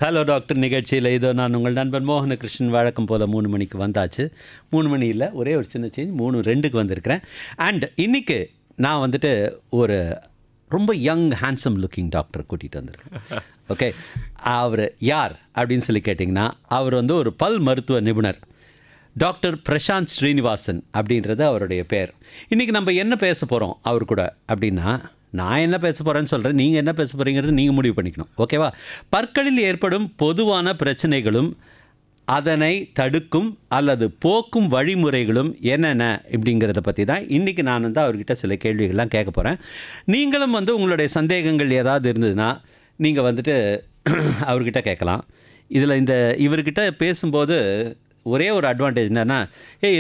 Hello doctor நிகழ்ச்சியில் இதோ நான் உங்கள் நண்பன் மோகனகிருஷ்ணன். வழக்கம் போல் 3 மணிக்கு வந்தாச்சு. 3 மணி இல்லை, ஒரே ஒரு சின்ன சேஞ்ச், 3:02க்கு வந்திருக்கிறேன். அண்ட் இன்றைக்கி நான் வந்துட்டு ஒரு ரொம்ப யங் ஹேண்ட்ஸம் லுக்கிங் டாக்டர் கூட்டிகிட்டு வந்திருக்கேன். ஓகே, அவர் யார் அப்படின்னு சொல்லி கேட்டிங்கன்னா, அவர் வந்து ஒரு பல் மருத்துவ நிபுணர். டாக்டர் பிரசாந்த் ஸ்ரீனிவாசன் அப்படின்றது அவருடைய பேர். இன்றைக்கி நம்ம என்ன பேச போகிறோம் அவர் கூட அப்படின்னா, நான் என்ன பேச போகிறேன்னு சொல்கிறேன், நீங்கள் என்ன பேச போகிறீங்கிறது நீங்கள் முடிவு பண்ணிக்கணும். ஓகேவா? பற்களில் ஏற்படும் பொதுவான பிரச்சனைகளும் அதனை தடுக்கும் அல்லது போக்கும் வழிமுறைகளும் என்னென்ன இப்படிங்கிறத பற்றி தான் இன்றைக்கி நான் வந்து அவர்கிட்ட சில கேள்விகள்லாம் கேட்க போகிறேன். நீங்களும் வந்து உங்களுடைய சந்தேகங்கள் ஏதாவது இருந்ததுன்னா நீங்கள் வந்துட்டு அவர்கிட்ட கேட்கலாம். இதில் இவர்கிட்ட பேசும்போது ஒரே ஒரு அட்வான்டேஜ் என்னென்னா,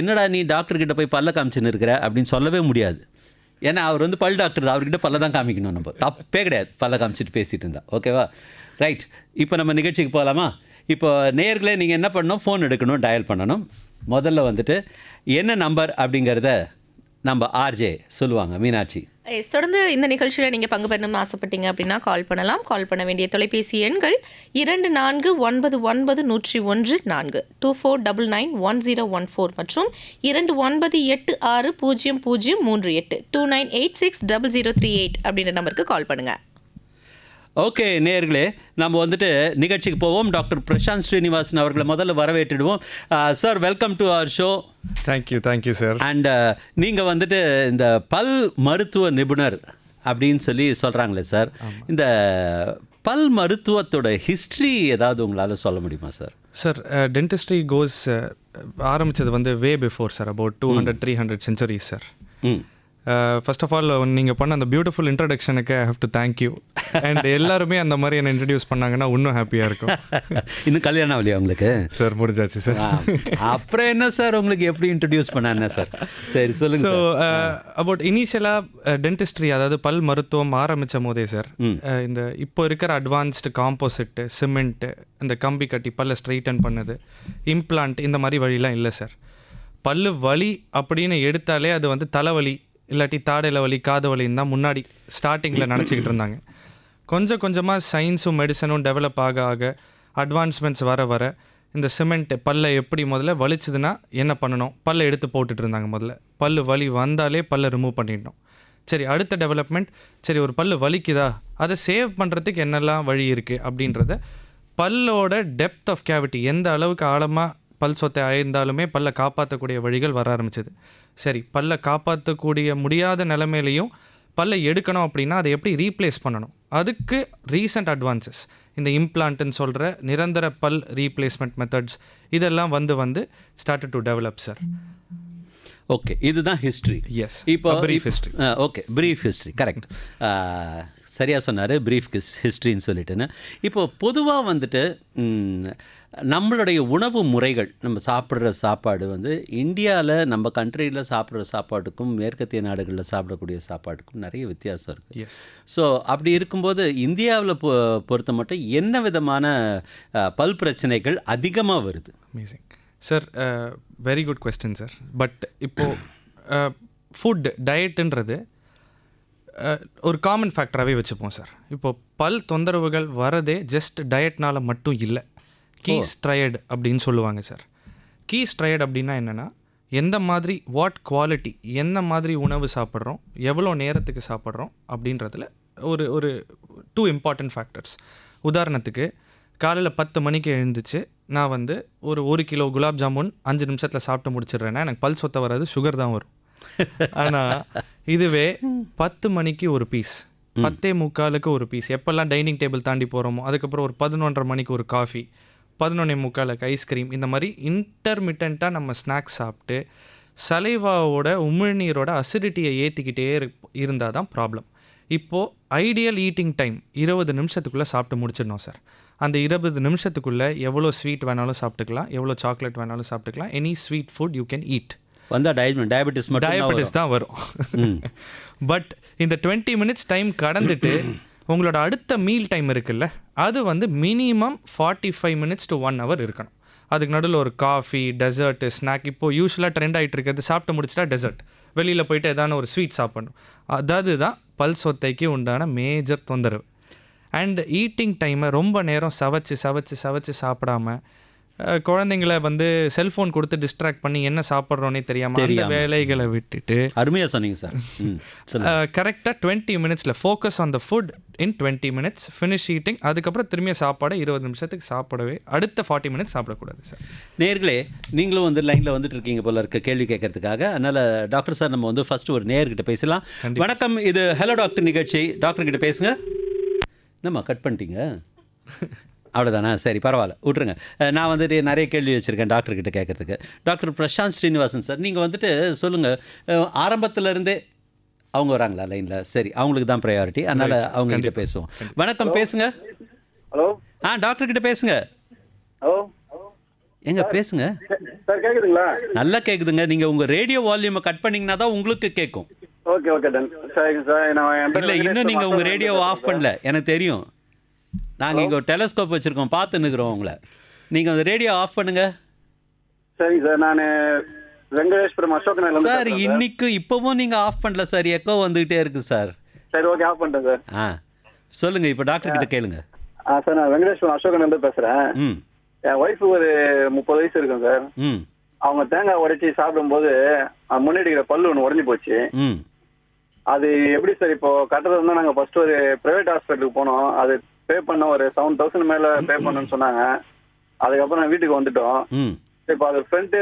என்னடா நீ டாக்டர்கிட்ட போய் பல்ல காமிச்சுன்னு இருக்கிற அப்படின்னு சொல்லவே முடியாது. ஏன்னா அவர் வந்து பல் டாக்டர் தான், அவர்கிட்ட பல்ல தான் காமிக்கணும். நம்ம தப்பே கிடையாது பல்ல காமிச்சிட்டு பேசிகிட்டு இருந்தா. ஓகேவா? ரைட், இப்போ நம்ம நிகழ்ச்சிக்கு போகலாமா? இப்போ நேயர்களே நீங்கள் என்ன பண்ணணும், ஃபோன் எடுக்கணும், டயல் பண்ணணும். முதல்ல வந்துட்டு என்ன நம்பர் அப்படிங்கிறத நம்ம ஆர்ஜே சொல்லுவாங்க, மீனாட்சி. தொடர்ந்து இந்த நிகழ்ச்சியில் நீங்கள் பங்கு பெறணும்னு ஆசைப்பட்டீங்க அப்படின்னா கால் பண்ணலாம். கால் பண்ண வேண்டிய தொலைபேசி எண்கள் 24990104 24991014 மற்றும் 29860038 29860038 அப்படின்ற நம்பருக்கு கால் பண்ணுங்கள். ஓகே நேயர்களே, நம்ம வந்துட்டு நிகழ்ச்சிக்கு போவோம். டாக்டர் பிரசாந்த் ஸ்ரீனிவாசன் அவர்களை முதல்ல வரவேற்றிடுவோம். Sir, welcome to our show. Thank you sir. And நீங்கள் வந்துட்டு இந்த பல் மருத்துவ நிபுணர் அப்படின்னு சொல்லி சொல்கிறாங்களே சார், இந்த பல் மருத்துவத்தோட ஹிஸ்ட்ரி ஏதாவது உங்களால் சொல்ல முடியுமா சார்? சார், டென்டிஸ்ட்ரி கோஸ் ஆரம்பித்தது வந்து way before sir, about 200-300 centuries sir. First of all நீங்கள் பண்ண அந்த பியூட்டிஃபுல் இன்ட்ரடக்ஷனுக்கு I have to thank you. And எல்லாருமே அந்த மாதிரி என்னை இன்ட்ரடியூஸ் பண்ணாங்கன்னா இன்னும் ஹாப்பியாக இருக்கும். இன்னும் கல்யாணம் ஆகலையா உங்களுக்கு? சார், முடிஞ்சாச்சு சார். அப்புறம் என்ன சார், உங்களுக்கு எப்படி இன்ட்ரடியூஸ் பண்ண என்ன சார்? சரி சொல்லுங்கள். ஸோ அபவுட் இனிஷியலாக டென்டிஸ்ட்ரி, அதாவது பல் மருத்துவம் ஆரம்பித்த போதே சார், இந்த இப்போ இருக்கிற அட்வான்ஸ்டு காம்போசிட்டு, சிமெண்ட்டு, இந்த கம்பி கட்டி பல்லை ஸ்ட்ரைட்டன் பண்ணுது, இம்ப்ளான்ட், இந்த மாதிரி வழிலாம் இல்லை சார். பல்லு வலி அப்படின்னு எடுத்தாலே அது வந்து தலைவலி இல்லாட்டி தாடையில் வலி, காது வலின்னு தான் முன்னாடி ஸ்டார்டிங்கில் நினச்சிக்கிட்டு இருந்தாங்க. கொஞ்சம் கொஞ்சமாக சயின்ஸும் மெடிசனும் டெவலப் ஆக ஆக, அட்வான்ஸ்மெண்ட்ஸ் வர வர, இந்த சிமெண்ட் பல்லை எப்படி முதல்ல வலிச்சதுன்னா என்ன பண்ணணும், பல்லை எடுத்து போட்டுட்டு இருந்தாங்க. முதல்ல பல்லு வலி வந்தாலே பல்லை ரிமூவ் பண்ணிடணும். சரி, அடுத்த டெவலப்மெண்ட், சரி ஒரு பல்லு வலிக்குதா, அதை சேவ் பண்ணுறதுக்கு என்னெல்லாம் வழி இருக்குது அப்படின்றத, பல்லோட டெப்த் ஆஃப் கேவிட்டி, எந்த அளவுக்கு ஆழமாக பல் சொத்தை ஆயிருந்தாலுமே பல்லை காப்பாற்றக்கூடிய வழிகள் வர ஆரம்பிச்சது. சரி, பல்லை காப்பாற்றக்கூடிய முடியாத நிலைமையிலையும் பல்லை எடுக்கணும் அப்படின்னா அதை எப்படி ரீப்ளேஸ் பண்ணணும், அதுக்கு ரீசெண்ட் அட்வான்சஸ், இந்த இம்ப்ளான்ட்னு சொல்கிற நிரந்தர பல் ரீப்ளேஸ்மெண்ட் மெத்தட்ஸ், இதெல்லாம் வந்து started to develop sir. Okay, இதுதான் ஹிஸ்ட்ரி. எஸ், இப்போ brief history. Okay, brief history, correct. சரியாக சொன்னார், பிரீஃப் ஹிஸ்ட்ரின்னு சொல்லிட்டுன்னு. இப்போ பொதுவாக வந்துட்டு நம்மளுடைய உணவு முறைகள், நம்ம சாப்பிட்ற சாப்பாடு வந்து இந்தியாவில், நம்ம கண்ட்ரியில் சாப்பிட்ற சாப்பாட்டுக்கும் மேற்கத்திய நாடுகளில் சாப்பிடக்கூடிய சாப்பாட்டுக்கும் நிறைய வித்தியாசம் இருக்குது. எஸ். ஸோ அப்படி இருக்கும்போது இந்தியாவில் பொறுத்த மட்டும் என்ன விதமான பல் பிரச்சனைகள் அதிகமாக வருது? Amazing sir, very good question sir. But இப்போது ஃபுட் டயட்டுன்றது ஒரு காமன் ஃபேக்டராகவே வச்சுப்போம் சார். இப்போது பல் தொந்தரவுகள் வரதே ஜஸ்ட் டயட்னால் மட்டும் இல்லை. கீஸ் ட்ரையட் அப்படின்னு சொல்லுவாங்க சார். கீஸ் ட்ரையட் அப்படின்னா என்னென்னா, எந்த மாதிரி, வாட் குவாலிட்டி, என்ன மாதிரி உணவு சாப்பிட்றோம், எவ்வளோ நேரத்துக்கு சாப்பிட்றோம் அப்படின்றதுல ஒரு 2 இம்பார்ட்டன்ட் ஃபேக்டர்ஸ். உதாரணத்துக்கு, காலையில் 10 மணிக்கு எழுந்துச்சு நான் வந்து ஒரு 1 கிலோ குலாப் ஜாமுன் 5 நிமிஷத்தில் சாப்பிட்டு முடிச்சிடுறேன்னா எனக்கு பல் சொத்தை வராது, சுகர் தான் வரும். ஆனால் இதுவே 10 மணிக்கு ஒரு பீஸ், 10:45 ஒரு பீஸ், எப்போல்லாம் டைனிங் டேபிள் தாண்டி போகிறோமோ அதுக்கப்புறம் ஒரு 11:30 மணிக்கு ஒரு காஃபி, 11:45 ஐஸ்கிரீம், இந்த மாதிரி இன்டர்மிட்டண்ட்டாக நம்ம ஸ்நாக்ஸ் சாப்பிட்டு சலைவாவோட உமிழ்நீரோட அசிடிட்டியை ஏற்றிக்கிட்டே இருந்தால் தான் ப்ராப்ளம். இப்போது ஐடியல் ஈட்டிங் டைம் 20 நிமிஷத்துக்குள்ளே சாப்பிட்டு முடிச்சிடணும் சார். அந்த 20 நிமிஷத்துக்குள்ளே எவ்வளோ ஸ்வீட் வேணாலும் சாப்பிட்டுக்கலாம், எவ்வளோ சாக்லேட் வேணாலும் சாப்பிட்டுக்கலாம். Any sweet food you can eat. வந்தால் டயபெட்டிஸ் தான் வரும். பட் இந்த 20 மினிட்ஸ் டைம் கடந்துட்டு உங்களோட அடுத்த மீல் டைம் இருக்குல்ல, அது வந்து மினிமம் 45 மினிட்ஸ் to 1 hour இருக்கணும். அதுக்கு நடுவில் ஒரு காஃபி, டெசர்ட்டு, ஸ்நாக், இப்போது யூஸ்வலாக ட்ரெண்ட் ஆகிட்டு இருக்கிறது, சாப்பிட்டு முடிச்சிட்டா டெசர்ட், வெளியில் போயிட்டு எதான ஒரு ஸ்வீட் சாப்பிடணும். அதாவது தான் பல் சொத்தைக்கு உண்டான மேஜர் தொந்தரவு. அண்ட் ஈட்டிங் டைமை ரொம்ப நேரம் சவைச்சு சாப்பிடாம குழந்தைங்கள வந்து செல்ஃபோன் கொடுத்து டிஸ்ட்ராக்ட் பண்ணி என்ன சாப்பிட்றோன்னே தெரியாமல் அந்த வேலைகளை விட்டுட்டு அருமையாக சொன்னீங்க சார். கரெக்டாக 20 மினிட்ஸில் focus on the food in 20 minutes finish eating. அதுக்கப்புறம் திரும்பியும் சாப்பாடு 20 நிமிஷத்துக்கு சாப்பிடவே, அடுத்த 40 மினிட்ஸ் சாப்பிடக்கூடாது சார். நேர்களே, நீங்களும் வந்து லைனில் வந்துட்டு இருக்கீங்க போல இருக்க கேள்வி கேட்கறதுக்காக. அதனால் டாக்டர் சார் நம்ம வந்து ஃபர்ஸ்ட் ஒரு நேர்கிட்ட பேசலாம். வணக்கம், இது ஹலோ டாக்டர் நிகழ்ச்சி. டாக்டர் கிட்ட பேசுங்க. என்னம்மா கட் பண்ணிட்டீங்க? அவ்வளோதானா? சரி, பரவாயில்ல, விட்ருங்க. நான் வந்துட்டு நிறைய கேள்வி வச்சுருக்கேன் டாக்டர்கிட்ட கேட்குறதுக்கு. டாக்டர் பிரசாந்த் ஸ்ரீனிவாசன் சார், நீங்கள் வந்துட்டு சொல்லுங்கள், ஆரம்பத்துலேருந்தே அவங்க வராங்களா லைனில்? சரி, அவங்களுக்கு தான் ப்ரையாரிட்டி, அதனால் அவங்ககிட்ட பேசுவோம். வணக்கம், பேசுங்க. ஹலோ. டாக்டர் கிட்ட பேசுங்க. ஹலோ, எங்க பேசுங்க சார், கேக்குதுங்களா? நல்லா கேட்குதுங்க. நீங்கள் உங்கள் ரேடியோ வால்யூமை கட் பண்ணிங்கன்னா தான் உங்களுக்கு கேட்கும். Okay okay done. சரி சார், நான் இல்லை, இன்னும் நீங்கள் உங்கள் ரேடியோவை ஆஃப் பண்ணல, எனக்கு தெரியும். நாங்கள் இங்கே ஒரு டெலஸ்கோப் வச்சுருக்கோம், பார்த்துன்னுக்குறோம் உங்களை. நீங்கள் அந்த ரேடியோ ஆஃப் பண்ணுங்க. சரிங்க சார், நான் வெங்கடேஸ்வரம் அசோக் நகர்ல இருந்து சார், இன்னைக்கு இப்போவும் நீங்கள் ஆஃப் பண்ணல சார், எக்கோ வந்துகிட்டே இருக்குது சார். சரி, ஓகே, ஆஃப் பண்ணிட்டேன் சார். சொல்லுங்கள், இப்போ டாக்டர் கிட்ட கேளுங்க. சார், நான் வெங்கடேஸ்வரம் அசோக் நகர்ல இருந்து பேசுகிறேன். என் ஒய்ஃபு ஒரு 30 வயசு இருக்கும் சார். அவங்க தேங்காய் உடைச்சி சாப்பிடும்போது முன்னாடி இருக்கிற பல்லு ஒன்று உடஞ்சி போச்சு. அது எப்படி சார் இப்போ கட்டுறது இருந்தால் நாங்கள் ஃபர்ஸ்ட் ஒரு ப்ரைவேட் ஹாஸ்பிட்டலுக்கு போனோம். அது பே பண்ண ஒரு 7,000 மேலே பே பண்ணணும்னு சொன்னாங்க. அதுக்கப்புறம் நான் வீட்டுக்கு வந்துட்டோம். இப்போ அது ஃப்ரண்ட்டு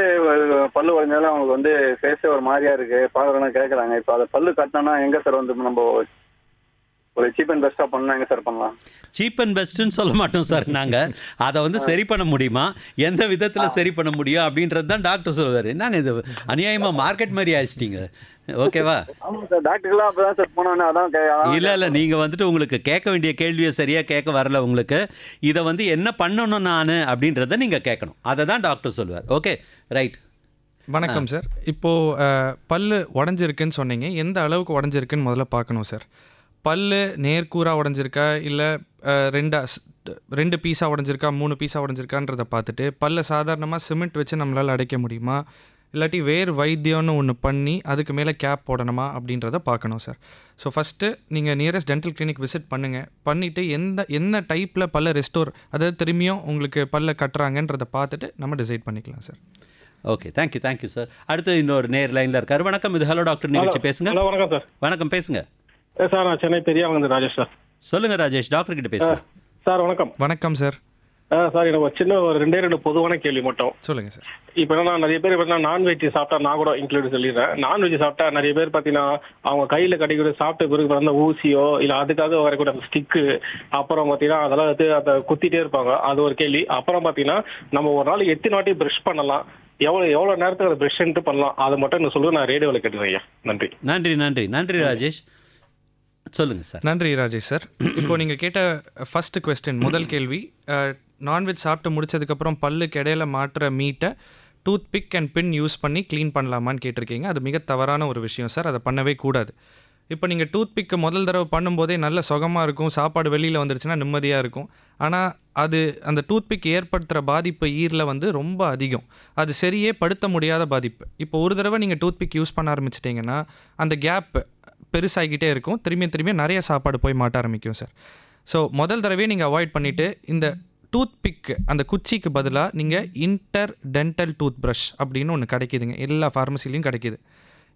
பல்லு உடஞ்சாலும் அவங்களுக்கு வந்து ஃபேஸே ஒரு மாதிரியா இருக்கு, பார்க்குறோன்னா கேட்குறாங்க. இப்போ அதை பல்லு கட்டினோன்னா எங்கே சார் வந்து நம்ம ஒரு சீப் அண்ட் பெஸ்ட்டாக பண்ணால் எங்கே சார் பண்ணலாம்? சீப் அண்ட் பெஸ்ட்டுன்னு சொல்ல மாட்டோம் சார். நாங்கள் அதை வந்து சரி பண்ண முடியுமா, எந்த விதத்தில் சரி பண்ண முடியும் அப்படின்றது தான் டாக்டர் சொல்லுவார். நாங்கள் இது அநியாயமாக மார்க்கெட் மாதிரி ஆயிடுச்சிட்டிங்க. ஓகேவா? ஆமாம் சார், டாக்டர்லாம் அப்போ தான் சார் போனோன்னே அதான் இல்லை, நீங்கள் வந்துட்டு உங்களுக்கு கேட்க வேண்டிய கேள்வியை சரியாக கேட்க வரல. உங்களுக்கு இதை வந்து என்ன பண்ணணும் நான் அப்படின்றத நீங்கள் கேட்கணும். அதை தான் டாக்டர் சொல்லுவார். Okay, right. வணக்கம் சார். இப்போது பல்லு உடஞ்சிருக்குன்னு சொன்னீங்க. எந்த அளவுக்கு உடஞ்சிருக்குன்னு முதல்ல பார்க்கணும் சார். பல்லு நேர்கூறாக உடஞ்சிருக்கா, இல்லை 2 பீஸாக உடஞ்சிருக்கா, 3 பீஸாக உடஞ்சிருக்கான்றதை பார்த்துட்டு, பல்ல சாதாரணமாக சிமெண்ட் வச்சு நம்மளால் அடைக்க முடியுமா, இல்லாட்டி வேறு வைத்தியம்னு ஒன்று பண்ணி அதுக்கு மேலே கேப் போடணுமா அப்படின்றத பார்க்கணும் சார். ஸோ ஃபஸ்ட்டு நீங்கள் நியரஸ்ட் டென்டல் கிளினிக் விசிட் பண்ணுங்கள். பண்ணிவிட்டு என்ன டைப்பில் பல்ல ரெஸ்டோர், அதாவது திரும்பியும் உங்களுக்கு பல்ல கட்டுறாங்கன்றதை பார்த்துட்டு நம்ம டிசைட் பண்ணிக்கலாம் சார். Okay, thank you sir. அடுத்து இன்னொரு நேர் லைனில் இருக்கார். வணக்கம், இது ஹலோ டாக்டர் நிகழ்ச்சி. பேசுங்க. ஹலோ, வணக்கம் சார். வணக்கம், பேசுங்க சார். நான் சென்னை பெரியாவங்க ராஜேஷ் சார். சொல்லுங்கள் ராஜேஷ், டாக்டர் கிட்ட பேசுங்க. சார் வணக்கம். வணக்கம் சார். சார், எனக்கு ஒரு சின்ன ஒரு 2 பொதுவான கேள்வி மட்டும். சொல்லுங்கள் சார். இப்போ என்ன, நிறைய பேர் பார்த்தீங்கன்னா நான்வெஜ் சாப்பிட்டா, நான் கூட இன்க்ளூட் சொல்லிடுறேன், நான்வெஜ் சாப்பிட்டா நிறைய பேர் பார்த்தீங்கன்னா அவங்க கையில் கட்டிக்கிற சாப்பிட்ட பிறகு பார்த்தா ஊசியோ இல்லை அதுக்காக வரக்கூடிய அந்த ஸ்டிக்கு, அப்புறம் பார்த்தீங்கன்னா அதெல்லாம் வந்து அதை குத்திட்டே இருப்பாங்க. அது ஒரு கேள்வி. அப்புறம் பார்த்தீங்கன்னா நம்ம ஒரு நாள் எத்தனை வாட்டி ப்ரஷ் பண்ணலாம், எவ்வளோ நேரத்துக்கு அதை ப்ரஷ்ன்ட்டு பண்ணலாம், அதை மட்டும் என்ன சொல்லுவேன். நான் ரேடியோவில் கேட்டுறேன் ஐயா. நன்றி ராஜேஷ். சொல்லுங்கள் சார். நன்றி ராஜேஷ் சார். இப்போ நீங்கள் கேட்ட ஃபஸ்ட்டு கொஸ்டின், முதல் கேள்வி, நான்வெஜ் சாப்பிட்டு முடிச்சதுக்கப்புறம் பல்லுக்கு இடையில மாட்டுற மீட்டை tooth pick and pin use பண்ணி க்ளீன் பண்ணலாமான்னு கேட்டிருக்கீங்க. அது மிக தவறான ஒரு விஷயம் சார். அதை பண்ணவே கூடாது. இப்போ நீங்கள் டூத் பிக்கை முதல் தடவை பண்ணும்போதே நல்ல சுகமாக இருக்கும், சாப்பாடு வெளியில் வந்துருச்சுன்னா நிம்மதியாக இருக்கும். ஆனால் அது அந்த டூத் பிக் ஏற்படுத்துகிற பாதிப்பு ஈரில் வந்து ரொம்ப அதிகம். அது சரியே படுத்த முடியாத பாதிப்பு. இப்போ ஒரு தடவை நீங்கள் டூத் பிக் யூஸ் பண்ண ஆரம்பிச்சிட்டிங்கன்னா அந்த கேப் பெருசாகிக்கிட்டே இருக்கும். திரும்பியும் நிறைய சாப்பாடு போய் மாட்ட ஆரம்பிக்கும் சார். ஸோ முதல் தடவையே நீங்கள் அவாய்ட் பண்ணிவிட்டு இந்த டூத் பிக் அந்த குச்சிக்கு பதிலாக நீங்கள் இன்டர் டென்டல் டூத் ப்ரஷ் அப்படின்னு ஒன்று கிடைக்கிதுங்க. எல்லா ஃபார்மசிலையும் கிடைக்கிது.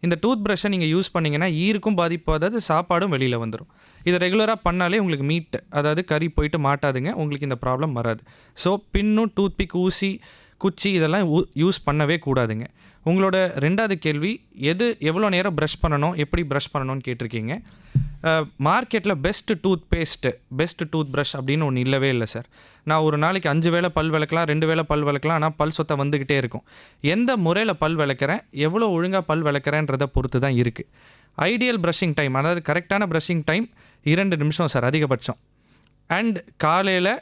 இந்த டூத் ப்ரஷ்ஷை நீங்கள் யூஸ் பண்ணிங்கன்னா ஈருக்கும் பாதிப்பு, அதாவது சாப்பாடும் வெளியில் வந்துடும். இதை ரெகுலராக பண்ணாலே உங்களுக்கு மீட், அதாவது கறி போயிட்டு மாட்டாதுங்க, உங்களுக்கு இந்த ப்ராப்ளம் வராது. ஸோ பின்னும் டூத் பிக், ஊசி, குச்சி இதெல்லாம் யூஸ் பண்ணவே கூடாதுங்க. உங்களோட 2வது கேள்வி, எவ்வளோ நேரம் ப்ரஷ் பண்ணணும், எப்படி ப்ரஷ் பண்ணணும்னு கேட்டிருக்கீங்க. மார்க்கெட்டில் best tooth paste, best tooth brush அப்படின்னு ஒன்று இல்லவே இல்லை சார். நான் ஒரு நாளைக்கு 5 வேளை பல் விளக்கலாம், 2 வேளை பல் விளக்கலாம், ஆனால் பல் சொத்தை வந்துக்கிட்டே இருக்கும். எந்த முறையில் பல் விளக்குறேன், எவ்வளோ ஒழுங்காக பல் விளக்குறேன்றதை பொறுத்து தான் இருக்குது. ஐடியல் ப்ரஷிங் டைம், அதாவது கரெக்டான ப்ரஷிங் டைம் 2 நிமிஷம் சார் அதிகபட்சம். அண்ட் காலையில்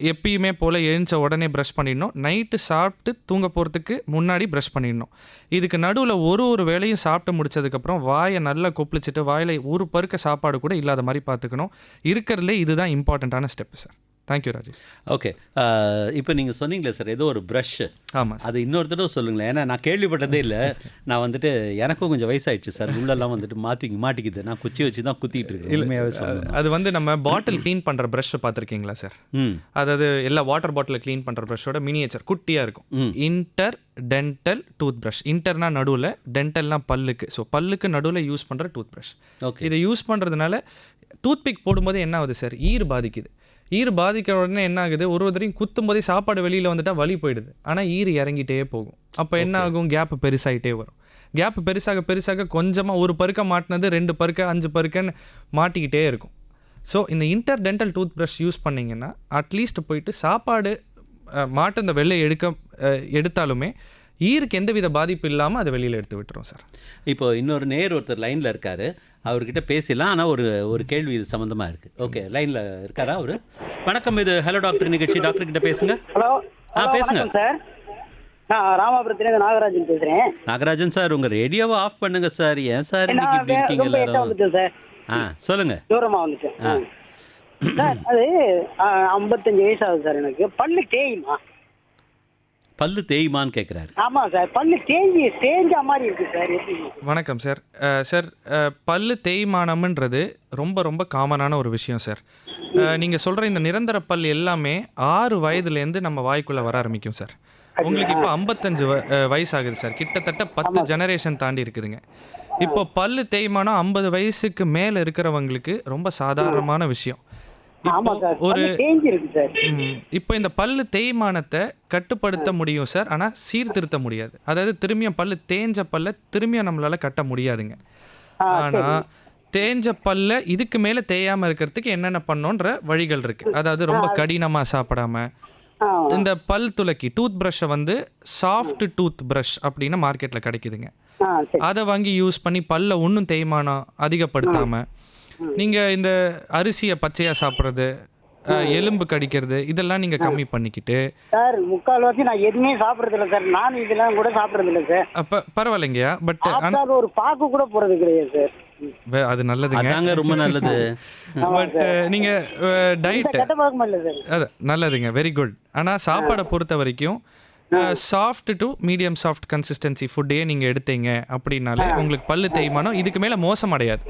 எப்பயுமே போல் எழுந்த உடனே ப்ரஷ் பண்ணிடணும். நைட்டு சாப்பிட்டு தூங்க போகிறதுக்கு முன்னாடி ப்ரஷ் பண்ணிடணும். இதுக்கு நடுவில் ஒரு வேளையும் சாப்பிட்டு முடிச்சதுக்கப்புறம் வாயை நல்லா கொப்பளிச்சுட்டு வாயில் ஒரு பருக்க சாப்பாடு கூட இல்லாத மாதிரி பார்த்துக்கணும். இருக்கிறதுலே இதுதான் இம்பார்ட்டண்ட்டான step sir. Thank you Rajesh. Okay, இப்போ நீங்கள் சொன்னீங்களே சார் ஏதோ ஒரு ப்ரஷ்ஷு, ஆமாம் சார். அது இன்னொரு தடவை சொல்லுங்களேன். ஏன்னா நான் கேள்விப்பட்டதே இல்லை. நான் வந்துட்டு எனக்கும் கொஞ்சம் வயசாயிடுச்சு சார், உள்ளெல்லாம் வந்துட்டு மாட்டிக்குது. நான் குச்சி வச்சு தான் குத்திட்டு இருக்கேன். உண்மையாகவே சொல்லணும். அது வந்து நம்ம பாட்டில் க்ளீன் பண்ணுற ப்ரஷ்ஷை பார்த்துருக்கீங்களா சார்? அதாவது எல்லா வாட்டர் பாட்டில் க்ளீன் பண்ணுற ப்ரஷ்ஷோட மினியேச்சர் குட்டியாக இருக்கும். Inter dental tooth brush. இன்டர்னா நடுவில், டென்டல்னா பல்லுக்கு. ஸோ பல்லுக்கு நடுவில் யூஸ் பண்ணுற டூத் ப்ரஷ். இதை யூஸ் பண்ணுறதுனால டூத்பிக் போடும்போது என்ன ஆகுது சார், ஈர் பாதிக்குது. ஈர் பாதிக்கிற உடனே என்ன ஆகுது, ஒரு தடவையும் குத்தும் போதே சாப்பாடு வெளியில் வந்துட்டால் வலி போயிடுது. ஆனால் ஈர் இறங்கிட்டே போகும். அப்போ என்ன ஆகும், கேப் பெருசாகிட்டே வரும். கேப் பெருசாக கொஞ்சமாக ஒரு பருக்க மாட்டினது 2 பருக்க 5 பருக்கன்னு மாட்டிக்கிட்டே இருக்கும். ஸோ இந்த inter dental tooth brush use பண்ணிங்கன்னா அட்லீஸ்ட் போயிட்டு சாப்பாடு மாட்டு அந்த வெள்ளை எடுத்தாலுமே ஈருக்கு எந்தவித பாதிப்பு இல்லாமல் அதை வெளியில் எடுத்து விட்டுரும் சார். இப்போ இன்னொரு ஒருத்தர் லைனில் இருக்கார், அவர்கிட்ட பேசலாம். ஆனால் ஒரு கேள்வி இது சம்மந்தமாக இருக்குது. ஓகே, லைனில் இருக்காரா அவர்? வணக்கம், இது ஹலோ டாக்டர் நிகழ்ச்சி. டாக்டர் கிட்ட பேசுங்க. ஹலோ. பேசுங்க சார், நான் ராமாபுரத்துலேருந்து நாகராஜன் பேசுகிறேன். நாகராஜன் சார், உங்கள் ரேடியோவை ஆஃப் பண்ணுங்க சார். ஏன் சார் இன்னைக்கு இப்படி இருக்கீங்க எல்லாரும்? சொல்லுங்க. தூரமாக வந்துட்டேன் சார். அது 55 வயசு ஆகுது சார். எனக்கு பல்லு தேயுமா? பல்லு தேய்மான்னு கேட்குறாரு. ஆமாம் சார், பல்லு தேஞ்ச மாதிரி இருக்கு சார். வணக்கம் சார். சார், பல்லு தேய்மானம்ன்றது ரொம்ப ரொம்ப காமனான ஒரு விஷயம் சார். நீங்கள் சொல்கிற இந்த நிரந்தர பல் எல்லாமே 6 வயதுலேருந்து நம்ம வாய்க்குள்ளே வர ஆரம்பிக்கும் சார். உங்களுக்கு இப்போ 55 வயசு ஆகுது சார். கிட்டத்தட்ட 10 ஜெனரேஷன் தாண்டி இருக்குதுங்க. இப்போ பல்லு தேய்மானம் 50 வயசுக்கு மேலே இருக்கிறவங்களுக்கு ரொம்ப சாதாரணமான விஷயம். இப்போ இந்த பல்லு தேய்மானத்தை கட்டுப்படுத்த முடியும் சார், ஆனால் சீர்திருத்த முடியாது. அதாவது திரும்பியும் பல்லு தேஞ்ச பல்ல திரும்பியும் நம்மளால கட்ட முடியாதுங்க. ஆனால் தேஞ்ச பல்ல இதுக்கு மேலே தேயாமல் இருக்கிறதுக்கு என்னென்ன பண்ணோன்ற வழிகள் இருக்கு. அதாவது ரொம்ப கடினமாக சாப்பிடாம இந்த பல் துலக்கி டூத் ப்ரஷ்ஷை வந்து சாஃப்ட் டூத் ப்ரஷ் அப்படின்னு மார்க்கெட்டில் கிடைக்குதுங்க. அதை வாங்கி யூஸ் பண்ணி பல்ல இன்னும் தேய்மானம் அதிகப்படுத்தாமல் நீங்கள் இந்த அரிசியை பச்சையாக சாப்பிட்றது, எலும்பு கடிக்கிறது, இதெல்லாம் நீங்கள் கம்மி பண்ணிக்கிட்டு சார். முக்கால்வாசி நான் எதுவுமே சாப்பிட்றது இல்லை சார். நான் இதெல்லாம் கூட சாப்பிட்றது இல்லை சார். அப்போ பரவாயில்லைங்கய்யா. பட் ஒரு பாக்கு கூட போகிறது கிடையாது சார். அது நல்லதுங்க, ரொம்ப நல்லது. பட் நீங்கள் டயட் அது நல்லதுங்க, வெரி குட். ஆனால் சாப்பாடை பொறுத்த வரைக்கும் soft to medium soft consistency ஃபுட்டையே நீங்கள் எடுத்தீங்க அப்படின்னாலே உங்களுக்கு பல்லு தேய்மானம் இதுக்கு மேலே மோசம் அடையாது.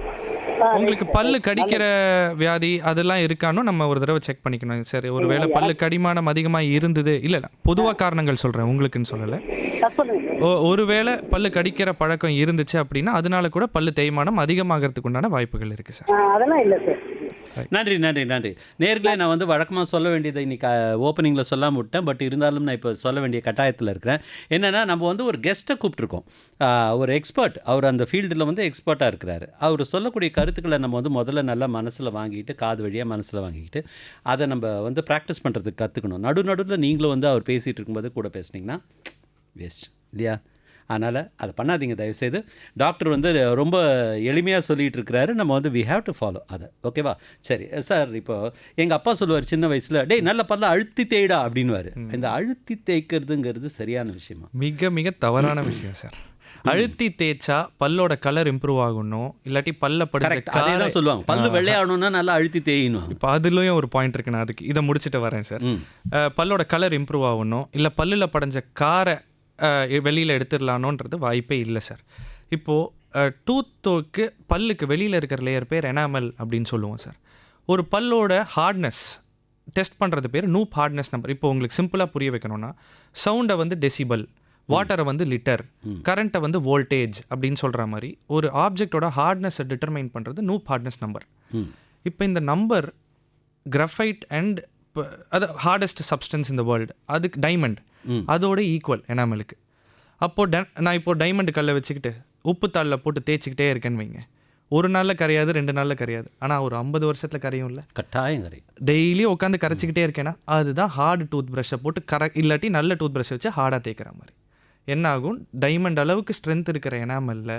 உங்களுக்கு பல்லு கடிக்கிற வியாதி அதெல்லாம் இருக்கானோ நம்ம ஒரு தடவை செக் பண்ணிக்கணும். சரி, ஒருவேளை பல்லு கடிமானம் அதிகமாக இருந்தது, இல்லை பொதுவாக காரணங்கள் சொல்கிறேன், உங்களுக்குன்னு சொல்லலை. ஒருவேளை பல்லு கடிக்கிற பழக்கம் இருந்துச்சு அப்படின்னா அதனால கூட பல்லு தேய்மானம் அதிகமாகிறதுக்கு உண்டான வாய்ப்புகள் இருக்குது சார். அதெல்லாம் இல்லை சார். நன்றி. நேர்களே, நான் வந்து வழக்கமாக சொல்ல வேண்டியதை இன்னைக்கு ஓப்பனிங்கில் சொல்லாமல் விட்டேன். பட் இருந்தாலும் நான் இப்போ சொல்ல வேண்டிய கட்டாயத்தில் இருக்கிறேன். என்னென்னா, நம்ம வந்து ஒரு கெஸ்ட்டை கூப்பிட்ருக்கோம், ஒரு எக்ஸ்பர்ட். அவர் அந்த ஃபீல்டில் வந்து எக்ஸ்பர்ட்டாக இருக்கிறாரு. அவர் சொல்லக்கூடிய கருத்துக்களை நம்ம வந்து முதல்ல நல்லா மனசில் வாங்கிட்டு, காது வழியாக மனசில் வாங்கிக்கிட்டு அதை நம்ம வந்து ப்ராக்டிஸ் பண்ணுறதுக்கு கற்றுக்கணும். நடுவில் நீங்களும் வந்து அவர் பேசிகிட்டு இருக்கும்போது கூட பேசுனீங்கன்னா வேஸ்ட் இல்லையா? அதனால் அதை பண்ணாதீங்க தயவுசெய்து. டாக்டர் வந்து ரொம்ப எளிமையாக சொல்லிகிட்டு இருக்கிறாரு. நம்ம வந்து வி ஹேவ் டு ஃபாலோ அதை. ஓகேவா? சரி சார், இப்போ எங்கள் அப்பா சொல்லுவார் சின்ன வயசில், டேய் நல்ல பல்ல அழுத்தி தேய்டா அப்படின்வார். இந்த அழுத்தி தேய்க்கிறதுங்கிறது சரியான விஷயமா? மிக மிக தவறான விஷயம் சார். அழுத்தி தேய்ச்சா பல்லோட கலர் இம்ப்ரூவ் ஆகணும், இல்லாட்டி பல்ல படிச்சு சொல்லுவாங்க பல்லு வெள்ளையாகணும்னா நல்லா அழுத்தி தேயணும். இப்போ அதுலேயும் ஒரு பாயிண்ட் இருக்கு. நான் அதுக்கு இதை முடிச்சுட்டு வரேன் சார். பல்லோட கலர் இம்ப்ரூவ் ஆகணும், இல்லை பல்லில் படைஞ்ச காரை வெளியில் எடுத்துடலானோன்றது வாய்ப்பே இல்லை சார். இப்போது டூத்துக்கு பல்லுக்கு வெளியில் இருக்கிற லேயர் பேர் எனாமல் அப்படின்னு சொல்லுவோம் சார். ஒரு பல்லோட ஹார்ட்னஸ் டெஸ்ட் பண்ணுறது பேர் நூப் ஹார்ட்னஸ் நம்பர். இப்போ உங்களுக்கு சிம்பிளாக புரிய வைக்கணும்னா, சவுண்டை வந்து டெசிபல், வாட்டரை வந்து லிட்டர், கரண்ட்டை வந்து வோல்டேஜ் அப்படின்னு சொல்கிற மாதிரி ஒரு ஆப்ஜெக்டோட ஹார்ட்னஸை டிட்டர்மைன் பண்ணுறது நூப் ஹார்ட்னஸ் நம்பர். இப்போ இந்த நம்பர் கிராஃபைட் அண்ட் அது ஹார்டஸ்ட் சப்ஸ்டன்ஸ் இந்த வேர்ல்டு, அதுக்கு டைமண்ட் அதோட ஈக்குவல் எனாமலுக்கு. அப்போது நான் இப்போது டைமண்ட் கல்லை வச்சுக்கிட்டு உப்பு தாளில் போட்டு தேய்ச்சிக்கிட்டே இருக்கேன்னு வைங்க, ஒரு நாளில் கரையாது, 2 நாளில் கரையாது. ஆனால் ஒரு 50 வருஷத்தில் கரையும் இல்லை, கட்டாயம் கரையும். டெய்லியும் உட்காந்து கரைச்சிக்கிட்டே இருக்கேன்னா அதுதான் ஹார்டு டூத் ப்ரஷ்ஷை போட்டு இல்லாட்டி நல்ல டூத் ப்ரஷ்ஷை வச்சு ஹார்டாக தேய்க்கிற மாதிரி. என்ன ஆகும், டைமண்ட் அளவுக்கு ஸ்ட்ரென்த் இருக்கிற எனாமலில்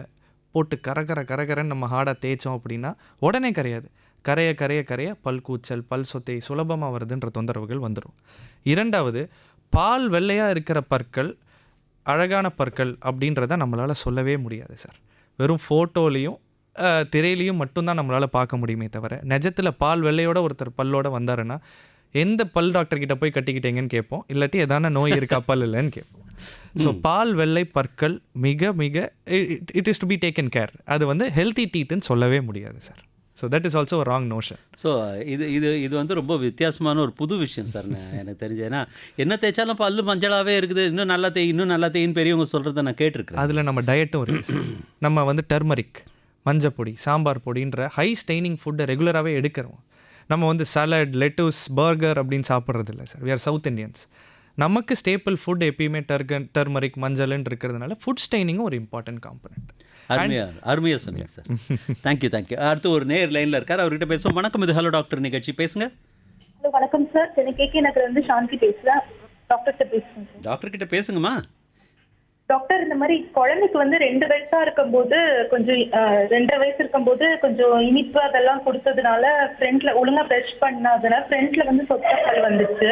போட்டு கரகரன்னு நம்ம ஹார்டாக தேய்ச்சோம் அப்படின்னா உடனே கரையாது. கரைய கரைய கரைய பல் கூச்சல், பல் சொத்தை சுலபமாக வருதுன்ற தொந்தரவுகள் வந்துடும். 2வது, பால் வெள்ளையாக இருக்கிற பற்கள் அழகான பற்கள் அப்படின்றத நம்மளால் சொல்லவே முடியாது சார். வெறும் ஃபோட்டோலையும் திரையிலையும் மட்டும்தான் நம்மளால் பார்க்க முடியுமே தவிர, நிஜத்தில் பால் வெள்ளையோட ஒருத்தர் பல்லோட வந்தாருன்னா எந்த பல் டாக்டர் கிட்ட போய் கட்டிக்கிட்டீங்கன்னு கேட்போம், இல்லாட்டி எதான நோய் இருக்கா பல் இல்லைன்னு கேட்போம். ஸோ பால் வெள்ளை பற்கள் மிக மிக it is to be taken care. அது வந்து ஹெல்த்தி டீத்துன்னு சொல்லவே முடியாது sir. So that is also wrong notion. So இது வந்து ரொம்ப வித்தியாசமான ஒரு புது விஷயம் சார். எனக்கு தெரிஞ்சு, ஏன்னா என்ன தேய்ச்சாலும் பல்லு மஞ்சளாகவே இருக்குது, இன்னும் நல்லா தேயின்னு பெரியவங்க சொல்கிறத நான் கேட்டிருக்கேன். அதில் நம்ம டயட்டும் இருக்குது. நம்ம வந்து டர்மரிக், மஞ்சப்பொடி, சாம்பார் பொடின்ற ஹை ஸ்டெய்னிங் ஃபுட்டை ரெகுலராகவே எடுக்கிறோம். நம்ம வந்து சலட், லெட்டூஸ், பர்கர் அப்படின்னு சாப்பிட்றது இல்லை sir. We are South Indians. நமக்கு ஸ்டேபிள் ஃபுட் எப்பயுமே டர்மரிக், மஞ்சள்னு இருக்கிறதுனால ஃபுட் ஸ்டெய்னிங்கும் ஒரு இம்பார்ட்டன்ட் காம்பனண்ட். அருமையாக சொன்னீங்க சார். தேங்க்யூ. அடுத்து ஒரு நேர் லைனில் இருக்கார், அவர்கிட்ட பேசுவோம். வணக்கம், இது ஹலோ டாக்டர் நிகழ்ச்சி, பேசுங்க. ஹலோ வணக்கம் சார், கேகே நகர்ல இருந்து சாந்தி பேசுகிறேன். டாக்டர்கிட்ட பேசுகிறேன் சார். டாக்டர் கிட்ட பேசுங்கம்மா. டாக்டர், இந்த மாதிரி குழந்தைக்கு வந்து 2 வயசா இருக்கும்போது கொஞ்சம் 2.5 வயசு இருக்கும்போது கொஞ்சம் இனிப்பு அதெல்லாம் கொடுத்ததுனால ஃப்ரண்ட்ல ஒழுங்கா ப்ரஷ் பண்ணாதனால ஃப்ரண்ட்ல வந்து சொத்தப்பல் வந்துச்சு.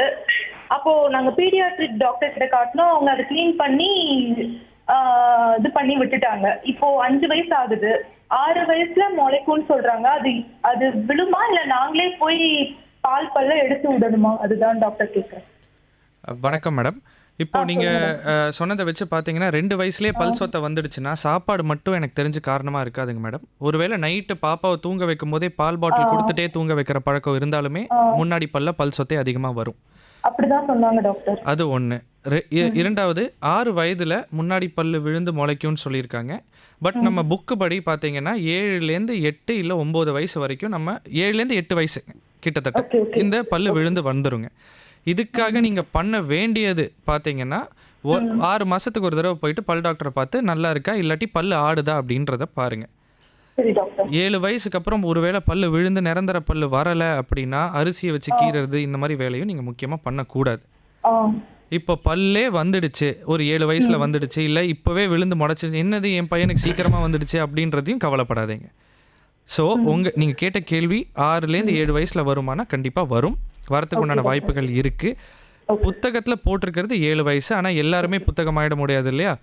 அப்போ நாங்க பீடியாட்ரிக் டாக்டர் கிட்ட காட்டினோம். அவங்க அதை கிளீன் பண்ணி இது பண்ணி விட்டுட்டாங்க. இப்போ 5 வயசு ஆகுது. 6 வயசுல முளைக்கும்னு சொல்றாங்க. அது விழுமா இல்ல நாங்களே போய் பால் பல்ல எடுத்து விடணுமா? அதுதான் டாக்டர் கேட்குறேன். வணக்கம் மேடம். இப்போ நீங்கள் சொன்னதை வச்சு பார்த்தீங்கன்னா 2 வயசுலேயே பல் சொத்தை வந்துடுச்சுன்னா சாப்பாடு மட்டும் எனக்கு தெரிஞ்சு காரணமாக இருக்காதுங்க மேடம். ஒருவேளை நைட்டு பாப்பாவை தூங்க வைக்கும் போதே பால் பாட்டில் கொடுத்துட்டே தூங்க வைக்கிற பழக்கம் இருந்தாலுமே முன்னாடி பல் சொத்தை அதிகமாக வரும். அப்படிதான் சொன்னாங்க டாக்டர். அது ஒன்று. இரண்டாவது, 6 வயதில் முன்னாடி பல்லு விழுந்து முளைக்கும்னு சொல்லியிருக்காங்க. பட் நம்ம புக்கு படி பார்த்தீங்கன்னா 7லேருந்து 8 இல்லை 9 வயசு வரைக்கும், நம்ம 7லேருந்து 8 வயசு கிட்டத்தட்ட இந்த பல்லு விழுந்து வந்துருங்க. இதுக்காக நீங்கள் பண்ண வேண்டியது பார்த்தீங்கன்னா 6 மாதத்துக்கு ஒரு தடவை போயிட்டு பல் டாக்டரை பார்த்து நல்லா இருக்கா இல்லாட்டி பல்லு ஆடுதா அப்படின்றத பாருங்கள். 7 வயசுக்கு அப்புறம் ஒருவேளை பல்லு விழுந்து நிரந்தர பல்லு வரலை அப்படின்னா அரிசியை வச்சு கீறது இந்த மாதிரி வேலையும் நீங்கள் முக்கியமாக பண்ணக்கூடாது. இப்போ பல்லே வந்துடுச்சு, ஒரு 7 வயசில் வந்துடுச்சு, இல்லை இப்போவே விழுந்து முளைச்சி என்னது என் பையனுக்கு சீக்கிரமாக வந்துடுச்சு அப்படின்றதையும் கவலைப்படாதீங்க. ஸோ நீங்கள் கேட்ட கேள்வி 6லேருந்து 7 வயசில் வருமானா கண்டிப்பாக வரும். வரத்துக்கு உண்டான வாய்ப்புகள் இருக்குது. புத்தகத்தில் போட்டிருக்கிறது 7 வயசு. ஆனால் எல்லாருமே புத்தகம் ஆகிட முடியாது இல்லையா?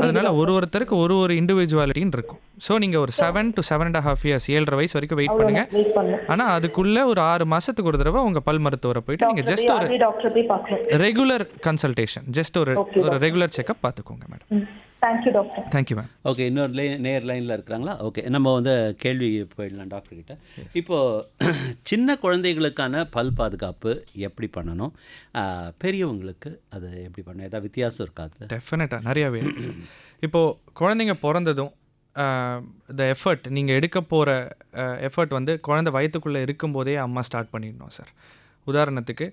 அதனால ஒருத்தருக்கு ஒரு இண்டிவிஜுவாலிட்டின்னு இருக்கும். ஸோ நீங்கள் ஒரு 7 to 7.5 years 7.5 வயசு வரைக்கும் வெயிட் பண்ணுங்க. ஆனால் அதுக்குள்ள ஒரு 6 மாசத்துக்கு ஒரு தடவை உங்க பல் மருத்துவரை போயிட்டு நீங்கள் ஜஸ்ட் ஒரு ரெகுலர் கன்சல்டேஷன், ஜஸ்ட் ஒரு ரெகுலர் செக்அப் பார்த்துக்கோங்க madam. Thank you doctor. Thank you ma'am. Okay, இன்னொரு நேர் லைனில் இருக்கிறாங்களா? ஓகே, நம்ம வந்து கேள்வி போயிடலாம் டாக்டர் கிட்ட. இப்போது சின்ன குழந்தைகளுக்கான பல் பாதுகாப்பு எப்படி பண்ணணும், பெரியவங்களுக்கு அது எப்படி பண்ணணும், ஏதாவது வித்தியாசம் இருக்காது? டெஃபினட்டாக நிறையாவே இருக்குது சார். இப்போது குழந்தைங்க பிறந்ததும் இந்த எஃபர்ட் நீங்கள் எடுக்க போகிற எஃபர்ட் வந்து குழந்தை வயிற்றுக்குள்ளே இருக்கும்போதே அம்மா ஸ்டார்ட் பண்ணிடணும் சார். உதாரணத்துக்கு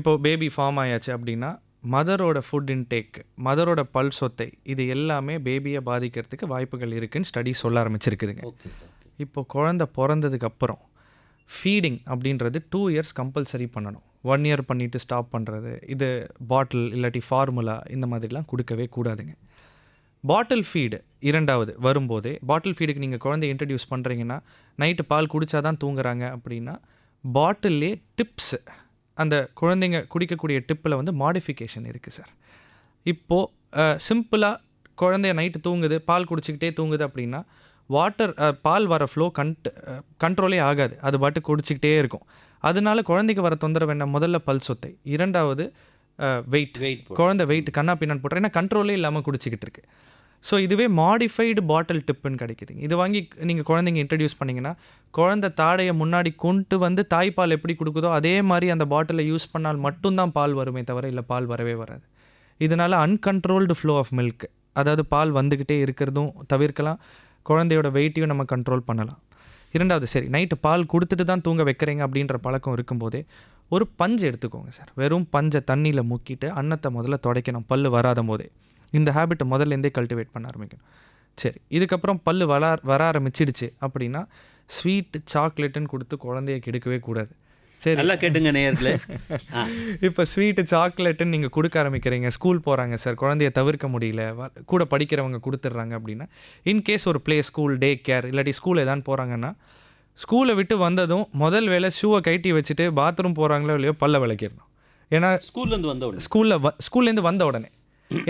இப்போது பேபி ஃபார்ம் ஆயாச்சு அப்படின்னா மதரோட ஃபுட் இன்டேக், மதரோட பல் சொத்தை, இது எல்லாமே பேபியை பாதிக்கிறதுக்கு வாய்ப்புகள் இருக்குதுன்னு ஸ்டடி சொல்ல ஆரம்பிச்சிருக்குதுங்க. இப்போ குழந்தை பிறந்ததுக்கப்புறம் ஃபீடிங் அப்படின்றது 2 years கம்பல்சரி பண்ணணும். 1 year பண்ணிவிட்டு ஸ்டாப் பண்ணுறது, இது பாட்டில் இல்லாட்டி ஃபார்முலா இந்த மாதிரிலாம் கொடுக்கவே கூடாதுங்க. பாட்டில் ஃபீடு இரண்டாவது வரும்போதே, பாட்டில் ஃபீடுக்கு நீங்கள் குழந்தைய இன்ட்ரடியூஸ் பண்ணுறீங்கன்னா நைட்டு பால் குடித்தாதான் தூங்குறாங்க அப்படின்னா பாட்டில்லே டிப்ஸு, அந்த குழந்தைங்க குடிக்கக்கூடிய டிப்பில் வந்து மாடிஃபிகேஷன் இருக்குது சார். இப்போது சிம்பிளாக குழந்தைய நைட்டு தூங்குது, பால் குடிச்சிக்கிட்டே தூங்குது அப்படின்னா பால் வர ஃப்ளோ கண்ட்ரோலே ஆகாது, அது பாட்டு குடிச்சிக்கிட்டே இருக்கும். அதனால குழந்தைக்கு வர தொந்தரவு என்ன? முதல்ல பல் சொத்தை, இரண்டாவது வெயிட், குழந்தை வெயிட் கண்ணா பின்னான்னு போட்டுற, ஏன்னா கண்ட்ரோலே இல்லாமல் குடிச்சிக்கிட்டு இருக்கு. ஸோ இதுவே மாடிஃபைடு பாட்டில் டிப்புன்னு கிடைக்குதுங்க. இது வாங்கி நீங்கள் குழந்தைங்க இன்ட்ரடியூஸ் பண்ணிங்கன்னா குழந்தை தாடையை முன்னாடி கொண்டு வந்து தாய்ப்பால் எப்படி கொடுக்குதோ அதே மாதிரி அந்த பாட்டிலை யூஸ் பண்ணால் மட்டும்தான் பால் வருமே தவிர இல்லை பால் வரவே வராது. இதனால் அன்கண்ட்ரோல்டு ஃப்ளோ ஆஃப் மில்க், அதாவது பால் வந்துக்கிட்டே இருக்கிறதும் தவிர்க்கலாம், குழந்தையோட வெயிட்டையும் நம்ம கண்ட்ரோல் பண்ணலாம். இரண்டாவது, சரி நைட்டு பால் கொடுத்துட்டு தான் தூங்க வைக்கிறீங்க அப்படின்ற பழக்கம் இருக்கும்போதே ஒரு பஞ்சு எடுத்துக்கோங்க சார். வெறும் பஞ்சை தண்ணியில் முக்கிட்டு அன்னத்தை முதல்ல துடைக்கணும் பல் வராத போதே. இந்த ஹேபிட்டை முதல்லேருந்தே கல்டிவேட் பண்ண ஆரம்பிக்கணும். சரி, இதுக்கப்புறம் பல் வர ஆரம்பிச்சிடுச்சு அப்படின்னா ஸ்வீட் சாக்லேட்டுன்னு கொடுத்து குழந்தைய கெடுக்கவே கூடாது. சரி, நல்லா கேட்டுங்க நேயர்களே. இப்போ ஸ்வீட்டு சாக்லேட்டுன்னு நீங்கள் கொடுக்க ஆரம்பிக்கிறீங்க, ஸ்கூல் போகிறாங்க சார், குழந்தைய தவிர்க்க முடியல, கூட படிக்கிறவங்க கொடுத்துட்றாங்க அப்படின்னா, இன்கேஸ் ஒரு ப்ளே ஸ்கூல், டே கேர் இல்லாட்டி ஸ்கூல் எதாவது போகிறாங்கன்னா ஸ்கூலை விட்டு வந்ததும் முதல் வேலை ஷூவை கட்டி வச்சுட்டு பாத்ரூம் போகிறாங்களோ இல்லையோ பல்ல விளக்கிடணும். ஏன்னா ஸ்கூல்லேருந்து வந்த உடனே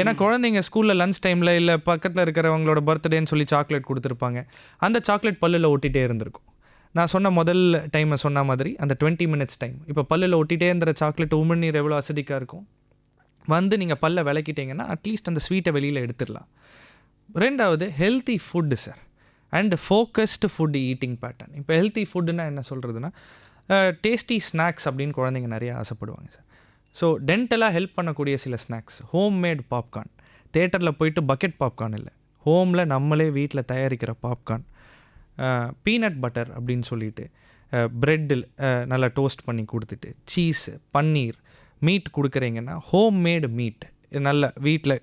ஏன்னா குழந்தைங்க ஸ்கூலில் லஞ்ச் டைமில் இல்லை பக்கத்தில் இருக்கிறவங்களோட பர்த்டேன்னு சொல்லி சாக்லேட் கொடுத்துருப்பாங்க, அந்த சாக்லேட் பல்லில் ஒட்டிகிட்டே இருந்திருக்கும். நான் சொன்ன முதல் டைமை சொன்ன மாதிரி அந்த 20 மினிட்ஸ் டைம். இப்போ பல்லில் ஒட்டிகிட்டே இருந்த சாக்லேட் உமிழ்நீர் எவ்வளோ அசிடிக்காக இருக்கும், வந்து நீங்கள் பல்லை விளக்கிட்டீங்கன்னா அட்லீஸ்ட் அந்த ஸ்வீட்டை வெளியில் எடுத்துடலாம். ரெண்டாவது healthy food sir, and focused food eating pattern. இப்போ ஹெல்த்தி ஃபுட்டுன்னா என்ன சொல்கிறதுனா, டேஸ்டி ஸ்நாக்ஸ் அப்படின்னு குழந்தைங்க நிறைய ஆசைப்படுவாங்க சார். ஸோ டென்டலாக ஹெல்ப் பண்ணக்கூடிய சில ஸ்நாக்ஸ், ஹோம்மேட் பாப்கார்ன். தேட்டரில் போயிட்டு பக்கெட் பாப்கார்ன் இல்லை, ஹோமில் நம்மளே வீட்டில் தயாரிக்கிற பாப்கார்ன். பீனட் பட்டர் அப்படின்னு சொல்லிட்டு ப்ரெட்டில் நல்லா டோஸ்ட் பண்ணி கொடுத்துட்டு, சீஸு, பன்னீர், மீட் கொடுக்குறீங்கன்னா ஹோம்மேடு மீட், நல்ல வீட்டில்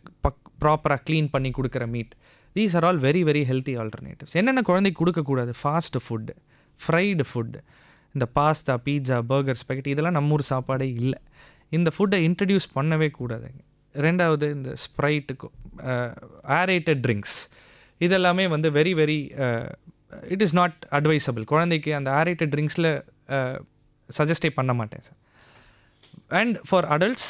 ப்ராப்பராக க்ளீன் பண்ணி கொடுக்குற meet. These are all very very healthy alternatives. என்னென்ன குழந்தைக்கு கொடுக்கக்கூடாது, ஃபாஸ்ட்டு ஃபுட்டு, ஃப்ரைடு ஃபுட்டு, இந்த பாஸ்தா, பீட்சா, பர்கர், ஸ்பெகட்டி, இதெல்லாம் நம்ம ஊர் சாப்பாடே இல்லை. இந்த ஃபுட்டை இன்ட்ரடியூஸ் பண்ணவே கூடாதுங்க. ரெண்டாவது இந்த ஸ்ப்ரைட்டுக்கு ஏரேட்டட் ட்ரிங்க்ஸ், இதெல்லாமே வந்து very very it is not advisable. குழந்தைக்கு அந்த ஏரேட்டட் ட்ரிங்க்ஸில் சஜஸ்டே பண்ண மாட்டேன் சார். அண்ட் ஃபார் அடல்ட்ஸ்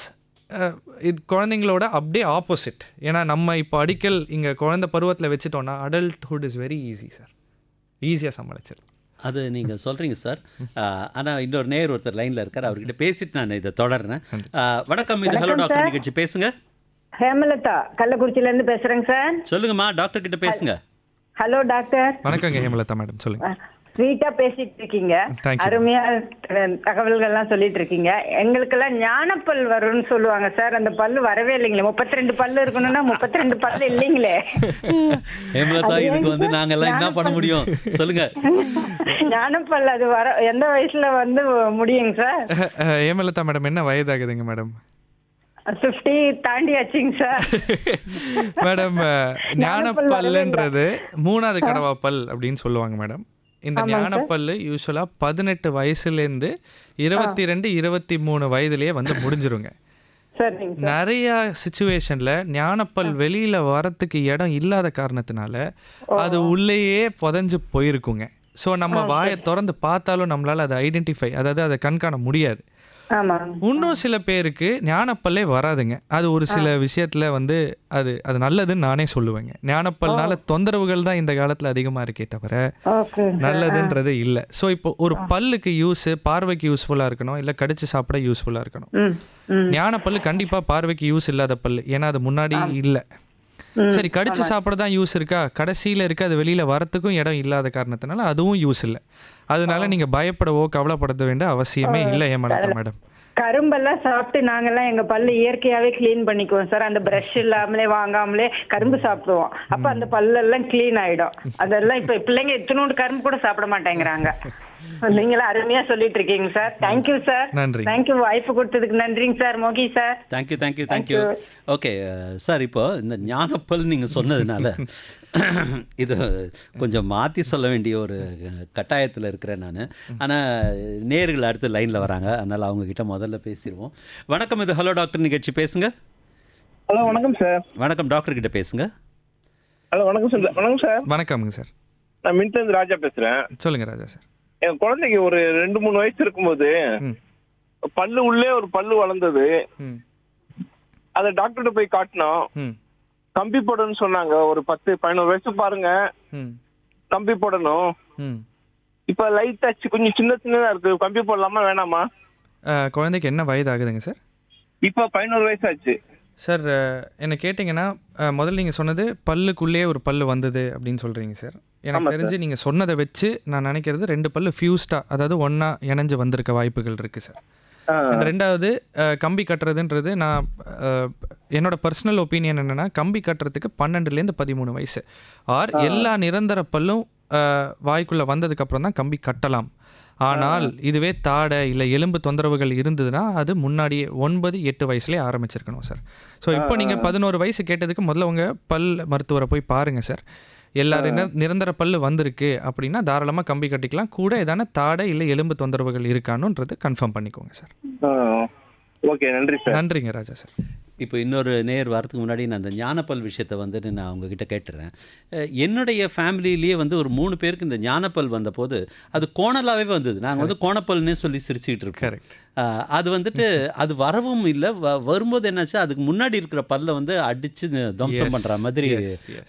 இது குழந்தைங்களோட அப்படியே ஆப்போசிட். ஏன்னா நம்ம இப்போ அடிக்கல் இங்கே குழந்தை பருவத்தில் வச்சுட்டோன்னா adulthood is very easy sir, ஈஸியாக சமாளிச்சிடலாம். அது நீங்கள் சொல்கிறீங்க சார். ஆனால் இன்னொரு நேர் ஒருத்தர் லைனில் இருக்கார், அவர்கிட்ட பேசிட்டு நான் இதை தொடர்றேன். வணக்கம், இது ஹலோ டாக்டர் நிகழ்ச்சி, பேசுங்க. ஹேமலதா கள்ளக்குறிச்சியிலேருந்து பேசுகிறேங்க சார். சொல்லுங்கம்மா, டாக்டர் கிட்ட பேசுங்க. Hello doctor. வணக்கங்க ஹேமலதா மேடம், சொல்லுங்க. ஸ்வீட்டாக பேசிட்டு இருக்கீங்க, அருமையாக தகவல்கள்லாம் சொல்லிட்டு இருக்கீங்க. எங்களுக்கெல்லாம் ஞானப்பல் வரும்னு சொல்லுவாங்க சார், அந்த பல்லு வரவே இல்லைங்களே. 32 பல்லு இருக்கணும்னா 32 பல்லு இல்லைங்களே. ஹேமலதா, இதுக்கு வந்து நாங்கெல்லாம் என்ன பண்ண முடியும் சொல்லுங்க. ஞானப்பல் அது வர எந்த வயசுல வந்து முடியுங்க சார்? ஹேமலதா மேடம், என்ன வயதாகுதுங்க மேடம்? 50 தாண்டியாச்சுங்க சார். மேடம், ஞானப்பல்லுன்றது 3வது கடவா பல் அப்படின்னு சொல்லுவாங்க மேடம். இந்த ஞானப்பல்லு யூஸ்வலாக 18 வயசுலேருந்து 22, 23 வயதுலேயே வந்து முடிஞ்சிருங்க. நிறைய சிச்சுவேஷனில் ஞானப்பல் வெளியில் வரத்துக்கு இடம் இல்லாத காரணத்தினால அது உள்ளேயே புதைஞ்சு போயிருக்குங்க. ஸோ நம்ம வாயை திறந்து பார்த்தாலும் நம்மளால் அதை ஐடென்டிஃபை, அதாவது அதை கண்காண முடியாது. இன்னும் சில பேருக்கு ஞானப்பல்லே வராதுங்க. அது ஒரு சில விஷயத்தில் வந்து அது அது நல்லதுன்னு நானே சொல்லுவேங்க. ஞானப்பல்னால தொந்தரவுகள் தான் இந்த காலத்தில் அதிகமாக இருக்கே தவிர நல்லதுன்றது இல்லை. ஸோ இப்போ ஒரு பல்லுக்கு பார்வைக்கு யூஸ்ஃபுல்லாக இருக்கணும், இல்லை கடிச்சு சாப்பிட யூஸ்ஃபுல்லாக இருக்கணும். ஞானப்பல்லு கண்டிப்பாக பார்வைக்கு யூஸ் இல்லாத பல்லு, ஏன்னா அது முன்னாடி இல்லை. சரி, கடிச்சு சாப்பிட தான் யூஸ் இருக்கா, கடைசியில் இருக்க அது வெளியில் வரத்துக்கும் இடம் இல்லாத காரணத்தினால அதுவும் யூஸ் இல்லை. அதனால நீங்கள் பயப்படவோ கவலைப்பட வேண்டிய அவசியமே இல்லை ஹேமலதா மேடம். கரும்பெல்லாம் சாப்பிட்டு நாங்கெல்லாம் எங்க பல்லு இயற்கையாவே கிளீன் பண்ணிக்குவோம் சார். அந்த பிரஷ் இல்லாமலே வாங்காமலே கரும்பு சாப்பிடுவோம். அப்ப அந்த பல்லெல்லாம் கிளீன் ஆயிடும். அதெல்லாம் இப்ப பிள்ளைங்க இத்தனோண்டு கரும்பு கூட சாப்பிட மாட்டேங்கிறாங்க. நீங்களும் அருமையா சொல்லிட்டு இருக்கீங்க சார். Thank you sir. நன்றி. தேங்க்யூ, வாய்ப்பு கொடுத்ததுக்கு நன்றிங்க சார். மோகி சார். தேங்க்யூ. ஓகே சார், இப்போ இந்த ஞானப்பல் நீங்கள் சொன்னதுனால இது கொஞ்சம் மாற்றி சொல்ல வேண்டிய ஒரு கட்டாயத்தில் இருக்கிறேன் நான். ஆனால் நேர்கள் அடுத்து லைனில் வராங்க, அதனால் அவங்கக்கிட்ட முதல்ல பேசிடுவோம். வணக்கம், இது ஹலோ டாக்டர் நிகழ்ச்சி, பேசுங்க. ஹலோ, வணக்கம் சார். வணக்கம், டாக்டர் கிட்ட பேசுங்க. ஹலோ, வணக்கம் சார். வணக்கம் சார். வணக்கம்ங்க சார். நான் மின்ட்லேருந்து ராஜா பேசுகிறேன். சொல்லுங்க ராஜா சார். என் குழந்தைக்கு ஒரு 2-3 வயசு இருக்கும்போது பல்லு உள்ளே ஒரு பல்லு வளர்ந்தது. அதை டாக்டர்கிட்ட போய் காட்டினோம். கம்பி போடணும்னு சொன்னாங்க. ஒரு 10-11 வயசு பாருங்க, கம்பி போடணும். இப்ப லைட் ஆச்சு, கொஞ்சம் சின்னதா இருக்கு. கம்பி போடலாமா வேணாமா? குழந்தைக்கு என்ன வயது ஆகுதுங்க சார்? இப்போ 11 வயசு ஆச்சு சார். என்ன கேட்டிங்கன்னா, முதல்ல நீங்கள் சொன்னது பல்லுக்குள்ளேயே ஒரு பல்லு வந்தது அப்படின்னு சொல்கிறீங்க சார். எனக்கு தெரிஞ்சு நீங்கள் சொன்னதை வச்சு நான் நினைக்கிறது 2 பல்லு ஃபியூஸ்டாக, அதாவது ஒன்றா இணைஞ்சு வந்திருக்க வாய்ப்புகள் இருக்குது சார். ரெண்டாவது, கம்பி கட்டுறதுன்றது நான் என்னோட பர்சனல் ஒப்பீனியன் என்னென்னா, கம்பி கட்டுறதுக்கு 12லேருந்து 13 வயசு ஆர் எல்லா நிரந்தர பல்லும் வாய்க்குள்ளே வந்ததுக்கப்புறம் தான் கம்பி கட்டலாம். ஆனால் இதுவே தாடை இல்லை எலும்பு தொந்தரவுகள் இருந்ததுன்னா அது முன்னாடியே 9-8 வயசுலேயே ஆரம்பிச்சிருக்கணும் சார். ஸோ இப்போ நீங்கள் 11 வயசு கேட்டதுக்கு முதல்ல உங்கள் பல் மருத்துவரை போய் பாருங்கள் சார். எல்லா நிரந்தர பல்லு வந்திருக்கு அப்படின்னா தாராளமாக கம்பி கட்டிக்கலாம். கூட ஏதான தாடை இல்லை எலும்பு தொந்தரவுகள் இருக்கானுன்றது கன்ஃபார்ம் பண்ணிக்கோங்க சார். ஓகே, நன்றி சார். நன்றிங்க ராஜா சார். இப்போ இன்னொரு நேர் வாரத்துக்கு முன்னாடி நான் அந்த ஞானப்பல் விஷயத்தை வந்துட்டு நான் உங்ககிட்ட கேட்டுறேன். என்னுடைய ஃபேமிலியிலேயே வந்து ஒரு 3 பேருக்கு இந்த ஞானப்பல் வந்தபோது அது கோணலாகவே வந்தது. நாங்கள் வந்து கோணப்பல்னே சொல்லி சிரிச்சுக்கிட்டு இருக்கோம். கரெக்ட். அது வந்துட்டு அது வரவும் இல்லை. வரும்போது என்னாச்சு, அதுக்கு முன்னாடி இருக்கிற பல்லை வந்து அடித்து துவம்சம் பண்ணுற மாதிரி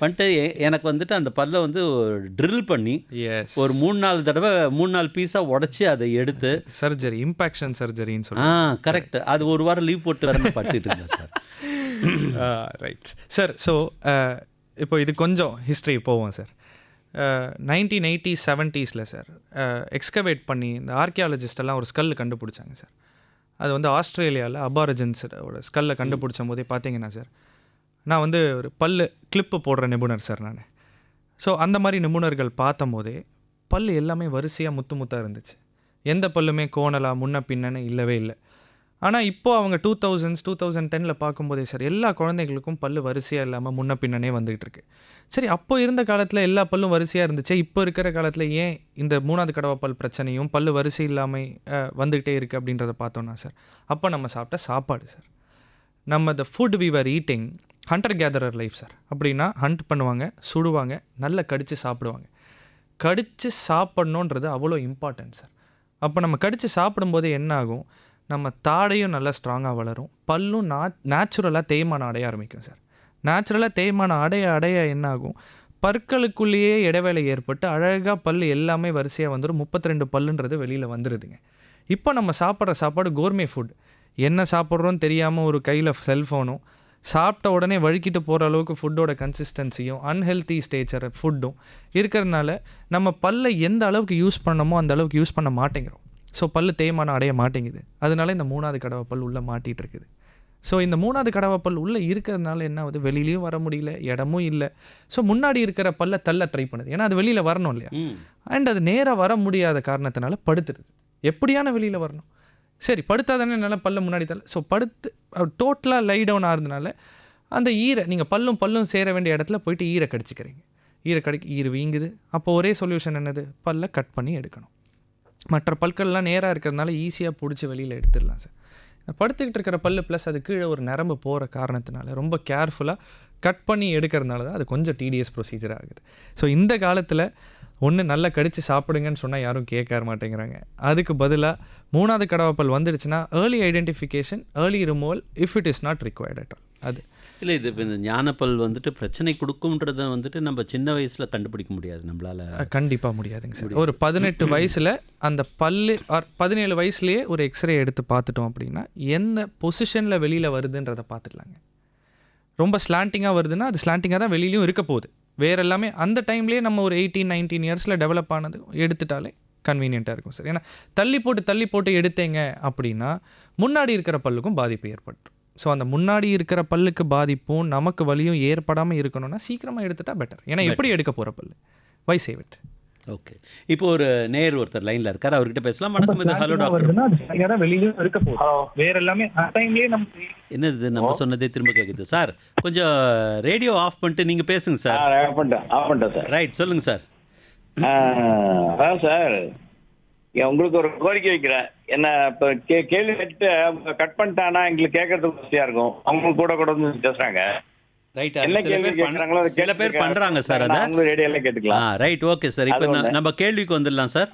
பண்ணிட்டு எனக்கு வந்துட்டு அந்த பல்லை வந்து ட்ரில் பண்ணி ஒரு 3-4 தடவை 3-4 பீஸாக உடச்சி அதை எடுத்து சர்ஜரி, இம்பாக்ஷன் சர்ஜரின்னு சொல்லி. கரெக்ட். அது ஒரு வாரம் லீவ் போட்டு வரணும் படுத்துட்டு இருந்தேன் சார். Right sir. ஸோ இப்போ இது கொஞ்சம் ஹிஸ்ட்ரி போவோம் sir. 1980s 70s sir excavate பண்ணி இந்த ஆர்கியாலஜிஸ்ட் எல்லாம் ஒரு ஸ்கல் கண்டுபிடிச்சாங்க சார். அது வந்து ஆஸ்திரேலியாவில் அபாரிஜின்ஸோட ஸ்கல்லை கண்டுபிடிச்ச போதே பார்த்தீங்கன்னா சார், நான் வந்து ஒரு பல்லு கிளிப்பு போடுற நிபுணர் சார் நான். ஸோ அந்த மாதிரி நிபுணர்கள் பார்த்தும் போதே பல் எல்லாமே வரிசையாக முத்தாக இருந்துச்சு. எந்த பல்லுமே கோணலா முன்ன பின்னன்னு இல்லவே இல்லை. ஆனால் இப்போது அவங்க 2010 பார்க்கும்போதே சார் எல்லா குழந்தைங்களுக்கும் பல்லு வரிசையாக இல்லாமல் முன்ன பின்னனே வந்துகிட்டு இருக்கு. சரி, அப்போ இருந்த காலத்தில் எல்லா பல்லும் வரிசையாக இருந்துச்சு, இப்போ இருக்கிற காலத்தில் ஏன் இந்த 3வது கடவை பல் பிரச்சனையும் பல்லு வரிசை இல்லாமல் வந்துக்கிட்டே இருக்குது அப்படின்றத பார்த்தோன்னா சார், அப்போ நம்ம சாப்பிட்ட சாப்பாடு சார், நம்ம the food we were eating hunter gatherer life sir. அப்படின்னா ஹண்ட் பண்ணுவாங்க, சுடுவாங்க, நல்லா கடித்து சாப்பிடுவாங்க. கடித்து சாப்பிட்ணுன்றது அவ்வளோ இம்பார்ட்டன்ட் சார். அப்போ நம்ம கடித்து சாப்பிடும்போது என்ன ஆகும், நம்ம தாடையும் நல்லா ஸ்ட்ராங்காக வளரும், பல்லும் நேச்சுரலாக தேய்மானம் அடைய ஆரம்பிக்கும் சார். நேச்சுரலாக தேய்மானம் அடைய என்ன ஆகும், பற்களுக்குள்ளேயே இடைவேளை ஏற்பட்டு அழகாக பல் எல்லாமே வரிசையாக வந்துடும். 32 பல்லுன்றது வெளியில் வந்துடுதுங்க. இப்போ நம்ம சாப்பிட்ற சாப்பாடு கோர்மே ஃபுட். என்ன சாப்பிட்றோன்னு தெரியாமல் ஒரு கையில் செல்ஃபோனும், சாப்பிட்ட உடனே வழுக்கிட்டு போகிற அளவுக்கு ஃபுட்டோட கன்சிஸ்டன்சியும் அன்ஹெல்த்தி ஸ்டேச்சர் ஃபுட்டும் இருக்கிறதுனால நம்ம பல்லை எந்த அளவுக்கு யூஸ் பண்ணமோ அந்த அளவுக்கு யூஸ் பண்ண மாட்டேங்கிறோம். ஸோ பல் தேய்மானம் அடைய மாட்டேங்குது. அதனால இந்த 3வது கடவை பல் உள்ளே மாட்டிகிட்டு இருக்குது. ஸோ இந்த 3வது கடவை பல் உள்ளே இருக்கிறதுனால என்ன ஆகுது, வெளியிலையும் வர முடியல, இடமும் இல்லை. ஸோ முன்னாடி இருக்கிற பல்லை தள்ள ட்ரை பண்ணுது, ஏன்னா அது வெளியில் வரணும் இல்லையா. அண்ட் அது நேராக வர முடியாத காரணத்தினால படுத்துடுது. எப்படியான வெளியில் வரணும், சரி படுத்தாதானே நல்லா பல்ல முன்னாடி தள்ள. ஸோ படுத்து டோட்டலாக லை டவுன் ஆகிறதுனால அந்த ஈரை நீங்கள் பல்லும் சேர வேண்டிய இடத்துல போயிட்டு ஈரை கடிச்சிக்கிறீங்க. ஈரை வீங்குது. அப்போ ஒரே சொல்யூஷன் என்னது, பல்லை கட் பண்ணி எடுக்கணும். மற்ற பல்கள்லாம் நேராக இருக்கிறதுனால ஈஸியாக பிடிச்சி வெளியில் எடுத்துடலாம் சார். படுத்துக்கிட்டு இருக்கிற பல் ப்ளஸ் அது கீழே ஒரு நரம்பு போகிற காரணத்தினால ரொம்ப கேர்ஃபுல்லாக கட் பண்ணி எடுக்கிறதுனால தான் அது கொஞ்சம் டிடிஎஸ் ப்ரொசீஜர் ஆகுது. ஸோ இந்த காலத்தில் ஒன்று நல்லா கடித்து சாப்பிடுங்கன்னு சொன்னால் யாரும் கேட்க மாட்டேங்கிறாங்க. அதுக்கு பதிலாக 3வது கடவை பல் வந்துடுச்சுன்னா early identification, early removal if it is not required at all. அது இல்லை, இது இப்போ இந்த ஞானப்பல் வந்துட்டு பிரச்சனை கொடுக்கும்ன்றதை வந்துட்டு நம்ம சின்ன வயசில் கண்டுபிடிக்க முடியாது நம்மளால். கண்டிப்பாக முடியாதுங்க சார். ஒரு 18 வயசில் அந்த பல்லு 17 வயசுலேயே ஒரு எக்ஸ்ரே எடுத்து பார்த்துட்டோம் அப்படின்னா எந்த பொசிஷனில் வெளியில் வருதுன்றதை பார்த்துடலாங்க. ரொம்ப ஸ்லாண்டிங்காக வருதுன்னா அது ஸ்லாண்டிங்காக தான் வெளியிலையும் இருக்க போகுது. வேறு எல்லாமே அந்த டைம்லேயே நம்ம ஒரு 18-19 இயர்ஸில் டெவலப் ஆனது எடுத்துட்டாலே கன்வீனியண்ட்டாக இருக்கும் சார். ஏன்னா தள்ளி போட்டு எடுத்தேங்க அப்படின்னா முன்னாடி இருக்கிற பல்லுக்கும் பாதிப்பு ஏற்பட்டுரும். ஸோ அந்த முன்னாடி இருக்கிற பல்லுக்கு பாதிப்பும் நமக்கு வலியும் ஏற்படாமல் இருக்கணும்னா சீக்கிரமாக எடுத்துட்டா பெட்டர். ஏன்னா எப்படி எடுக்க போகிற பல்லு, வை சேவ் இட். ஓகே, இப்போ ஒரு நேர் ஒருத்தர் லைனில் இருக்கார், அவர்கிட்ட பேசலாம். வணக்கம். இது ஹலோ டாக்டர். வேற எல்லாமே என்னது நம்ம சொன்னதே திரும்ப கேட்குது சார். கொஞ்சம் ரேடியோ ஆஃப் பண்ணிட்டு நீங்கள் பேசுங்க சார். ஆஃப் பண்ணிட்டேன் சார். ரைட், சொல்லுங்கள் சார். அதான் சார், உங்களுக்கு ஒரு கோரிக்கை வைக்கிறேன். என்ன இப்போ கேள்வி கேட்டு கட் பண்ணிட்டானா எங்களுக்கு கேட்கறதுக்கு வசதியா இருக்கும். அவங்க கூட வந்து பேசுறாங்க. ரைட், என்ன கேள்வி கேட்குறாங்களோ சில பேர் பண்றாங்க சார். அதை ரேடியோல கேட்டுக்கலாம். Right, okay sir. இப்போ நம்ம கேள்விக்கு வந்துடலாம் சார்.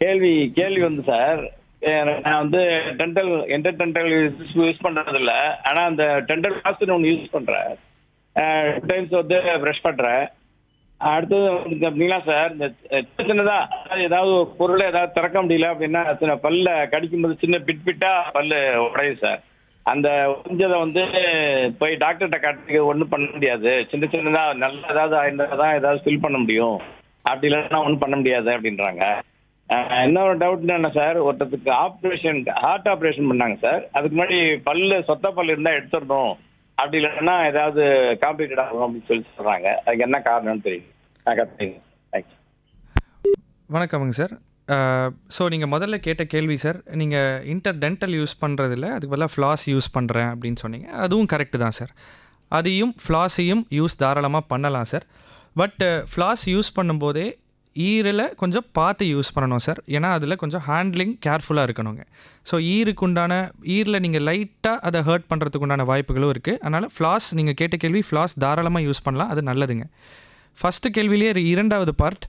கேள்வி வந்து சார், நான் வந்து டென்டல் யூஸ் பண்றது இல்லை. ஆனா அந்த டென்டல் ஃபாஸ்ட்னு ஒன்று யூஸ் பண்றேன். டைம்ஸ் வந்து ப்ரஷ் பண்றேன். அடுத்தது வந்து அப்படிங்களா சார், இந்த சின்னதா ஏதாவது பொருளை ஏதாவது திறக்க முடியல அப்படின்னா பல்ல கடிக்கும்போது சின்ன பிட்டா பல்லு உடையுது சார். அந்த உடைஞ்சதை வந்து போய் டாக்டர்கிட்ட காட்டுறதுக்கு ஒன்றும் பண்ண முடியாது. சின்னதா நல்லா ஏதாவது ஆயிருந்தாதான் ஏதாவது ஃபில் பண்ண முடியும், அப்படி இல்லைன்னா ஒன்றும் பண்ண முடியாது அப்படின்றாங்க. இன்னொரு டவுட் என்ன சார், ஒருத்தருக்கு ஹார்ட் ஆப்ரேஷன் பண்ணாங்க சார். அதுக்கு முன்னாடி சொத்த பல்லு இருந்தால் எடுத்துடணும், அப்படி இல்லைன்னா ஏதாவது காம்ப்ளிகேட் ஆகும் அப்படின்னு சொல்லி சொல்கிறாங்க. அதுக்கு என்ன காரணம்னு தெரியும், நான் கற்றுங்க. தேங்க்ஸ். வணக்கமுங்க சார். ஸோ நீங்கள் முதல்ல கேட்ட கேள்வி சார், நீங்கள் இன்டர்டென்டல் யூஸ் பண்ணுறதில்ல, அதுக்கு பதிலாக ஃப்ளாஸ் யூஸ் பண்ணுறேன் அப்படின்னு சொன்னீங்க. அதுவும் கரெக்டு தான் சார். அதையும் ஃப்ளாஸையும் யூஸ் தாராளமாக பண்ணலாம் சார். பட் ஃப்ளாஸ் யூஸ் பண்ணும்போதே ஈரில் கொஞ்சம் பார்த்து யூஸ் பண்ணணும் சார். ஏன்னா அதில் கொஞ்சம் ஹேண்ட்லிங் கேர்ஃபுல்லாக இருக்கணுங்க. ஸோ ஈரில் நீங்கள் லைட்டாக அதை ஹர்ட் பண்ணுறதுக்கு உண்டான வாய்ப்புகளும் இருக்குது. அதனால் ஃப்ளாஸ், நீங்கள் கேட்ட கேள்வி, ஃப்ளாஸ் தாராளமாக யூஸ் பண்ணலாம், அது நல்லதுங்க. ஃபஸ்ட்டு கேள்வியிலே இரண்டாவது பார்ட்,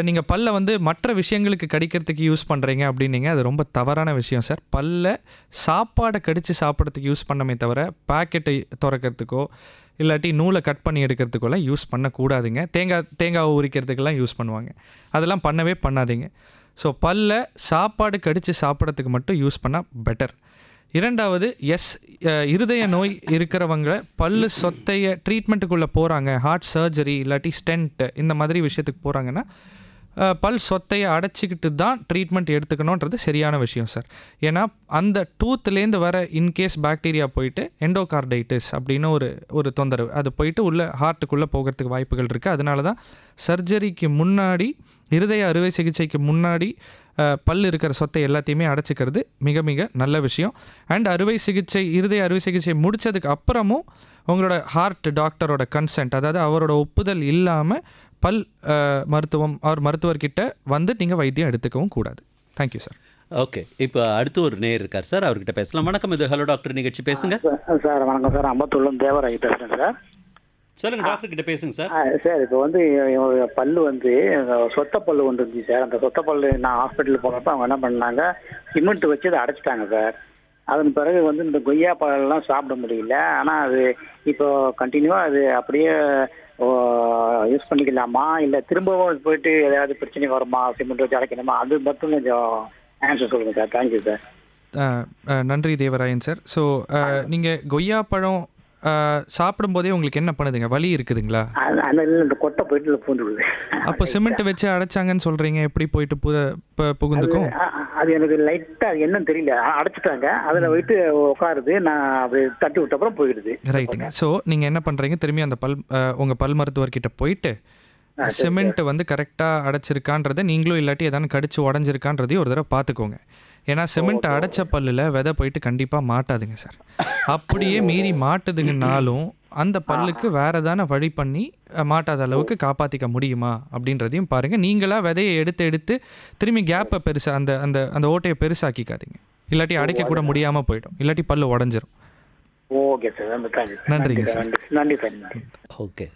நீங்கள் பல்லை வந்து மற்ற விஷயங்களுக்கு கடிக்கிறதுக்கு யூஸ் பண்ணுறீங்க அப்படின்னீங்க. அது ரொம்ப தவறான விஷயம் சார். பல்லை சாப்பாடை கடித்து சாப்பிட்றதுக்கு யூஸ் பண்ணமே தவிர பாக்கெட்டை திறக்கிறதுக்கோ இல்லாட்டி நூலை கட் பண்ணி எடுக்கிறதுக்கோலாம் யூஸ் பண்ணக்கூடாதுங்க. தேங்காய் உரிக்கிறதுக்கெல்லாம் யூஸ் பண்ணுவாங்க, அதெல்லாம் பண்ணவே பண்ணாதீங்க. ஸோ பல்லை சாப்பாடு கடித்து சாப்பிட்றதுக்கு மட்டும் யூஸ் பண்ணால் பெட்டர். இரண்டாவது, இருதய நோய் இருக்கிறவங்க பல்லு சொத்தைய ட்ரீட்மெண்ட்டுக்குள்ளே போகிறாங்க, ஹார்ட் சர்ஜரி இல்லாட்டி ஸ்டென்ட் இந்த மாதிரி விஷயத்துக்கு போகிறாங்கன்னா பல் சொத்தையை அடைச்சிக்கிட்டு தான் ட்ரீட்மெண்ட் எடுத்துக்கணுன்றது சரியான விஷயம் சார். ஏன்னா அந்த டூத்துலேருந்து வர இன்கேஸ் பாக்டீரியா போயிட்டு எண்டோகார்டைட்டிஸ் அப்படின்னு ஒரு தொந்தரவு அது போயிட்டு உள்ள ஹார்ட்டுக்குள்ளே போகிறதுக்கு வாய்ப்புகள் இருக்குது. அதனால தான் சர்ஜரிக்கு முன்னாடி, இருதய அறுவை சிகிச்சைக்கு முன்னாடி பல் இருக்கிற சொத்தை எல்லாத்தையுமே அடைச்சிக்கிறது மிக மிக நல்ல விஷயம். அண்ட் இருதய அறுவை சிகிச்சை முடித்ததுக்கு அப்புறமும் உங்களோட ஹார்ட் டாக்டரோட கன்சென்ட், அதாவது அவரோட ஒப்புதல் இல்லாமல் பல் மருத்துவர்கிட்ட வந்து நீங்கள் வைத்தியம் எடுத்துக்கவும் கூடாது. Thank you sir. ஓகே, இப்போ அடுத்து ஒரு நேர் இருக்கார் சார், அவர்கிட்ட பேசலாம். வணக்கம், இது ஹலோ டாக்டர் நிகழ்ச்சி, பேசுங்க சார். வணக்கம் சார், அம்பத்தூர்ல தேவராய் பேசுகிறேன் சார். சொல்லுங்கள், டாக்டர் கிட்ட பேசுங்க சார். சார், இப்போ வந்து பல்லு வந்து சொத்த பல்லு ஒன்று இருந்துச்சு சார். அந்த சொத்த பல்லு நான் ஹாஸ்பிட்டலுக்கு போனப்போ அவங்க என்ன பண்ணாங்க, சிமெண்ட் வச்சு அதை அடைச்சிட்டாங்க சார். அதன் பிறகு வந்து இந்த கொய்யா பழம்லாம் சாப்பிட முடியல. ஆனால் அது இப்போ கண்டினியூவாக அது அப்படியே யூஸ் பண்ணிக்கலாமா, இல்லை திரும்பவும் போயிட்டு ஏதாவது பிரச்சனை வருமா, சிமெண்ட் வச்சு அடைக்கணுமா, அது மட்டும் கொஞ்சம் ஆன்சர் சொல்லுங்கள் சார். Thank you sir. நன்றி தேவராயன் சார். ஸோ நீங்கள் கொய்யா பழம் சாப்பிடும்போதே உங்களுக்கு என்ன பண்ணுதுங்க, வலி இருக்குதுங்களா? இந்த கொட்டை போயிட்டு பூந்துடுது. அப்போ சிமெண்ட் வச்சு அடைச்சாங்கன்னு சொல்கிறீங்க, எப்படி போயிட்டு புகுந்துக்கும்? அது எனக்கு லைட்டாக என்னன்னு தெரியல, அடைச்சிட்டாங்க, அதில் போயிட்டு உட்காருது, நான் அப்படி தட்டி விட்ட அப்புறம் போயிடுது. ரைட்டுங்க. ஸோ நீங்கள் என்ன பண்ணுறீங்க, திரும்பி அந்த உங்கள் பல் மருத்துவர்கிட்ட போயிட்டு சிமெண்ட் வந்து கரெக்டாக அடைச்சிருக்கான்றதை நீங்களும் இல்லாட்டி எதாவது கடிச்சு உடஞ்சிருக்கான்றதையும் ஒரு தடவை பார்த்துக்கோங்க. ஏன்னா சிமெண்ட் அடைச்ச பல்லில் விதை போயிட்டு கண்டிப்பாக மாட்டாதுங்க சார். அப்படியே மீறி மாட்டுதுங்கனாலும் அந்த பல்லுக்கு வேறு தானே வழி பண்ணி மாட்டாத அளவுக்கு காப்பாற்றிக்க முடியுமா அப்படின்றதையும் பாருங்கள். நீங்களாக விதையை எடுத்து திரும்பி கேப்பை பெருசாக அந்த ஓட்டையை பெருசாக்கிக்காதீங்க, இல்லாட்டி அடைக்கக்கூட முடியாமல் போயிடும், இல்லாட்டி பல்லு உடஞ்சிரும். ஓகே சார், நன்றிங்க சார். நன்றி சார். ஓகே,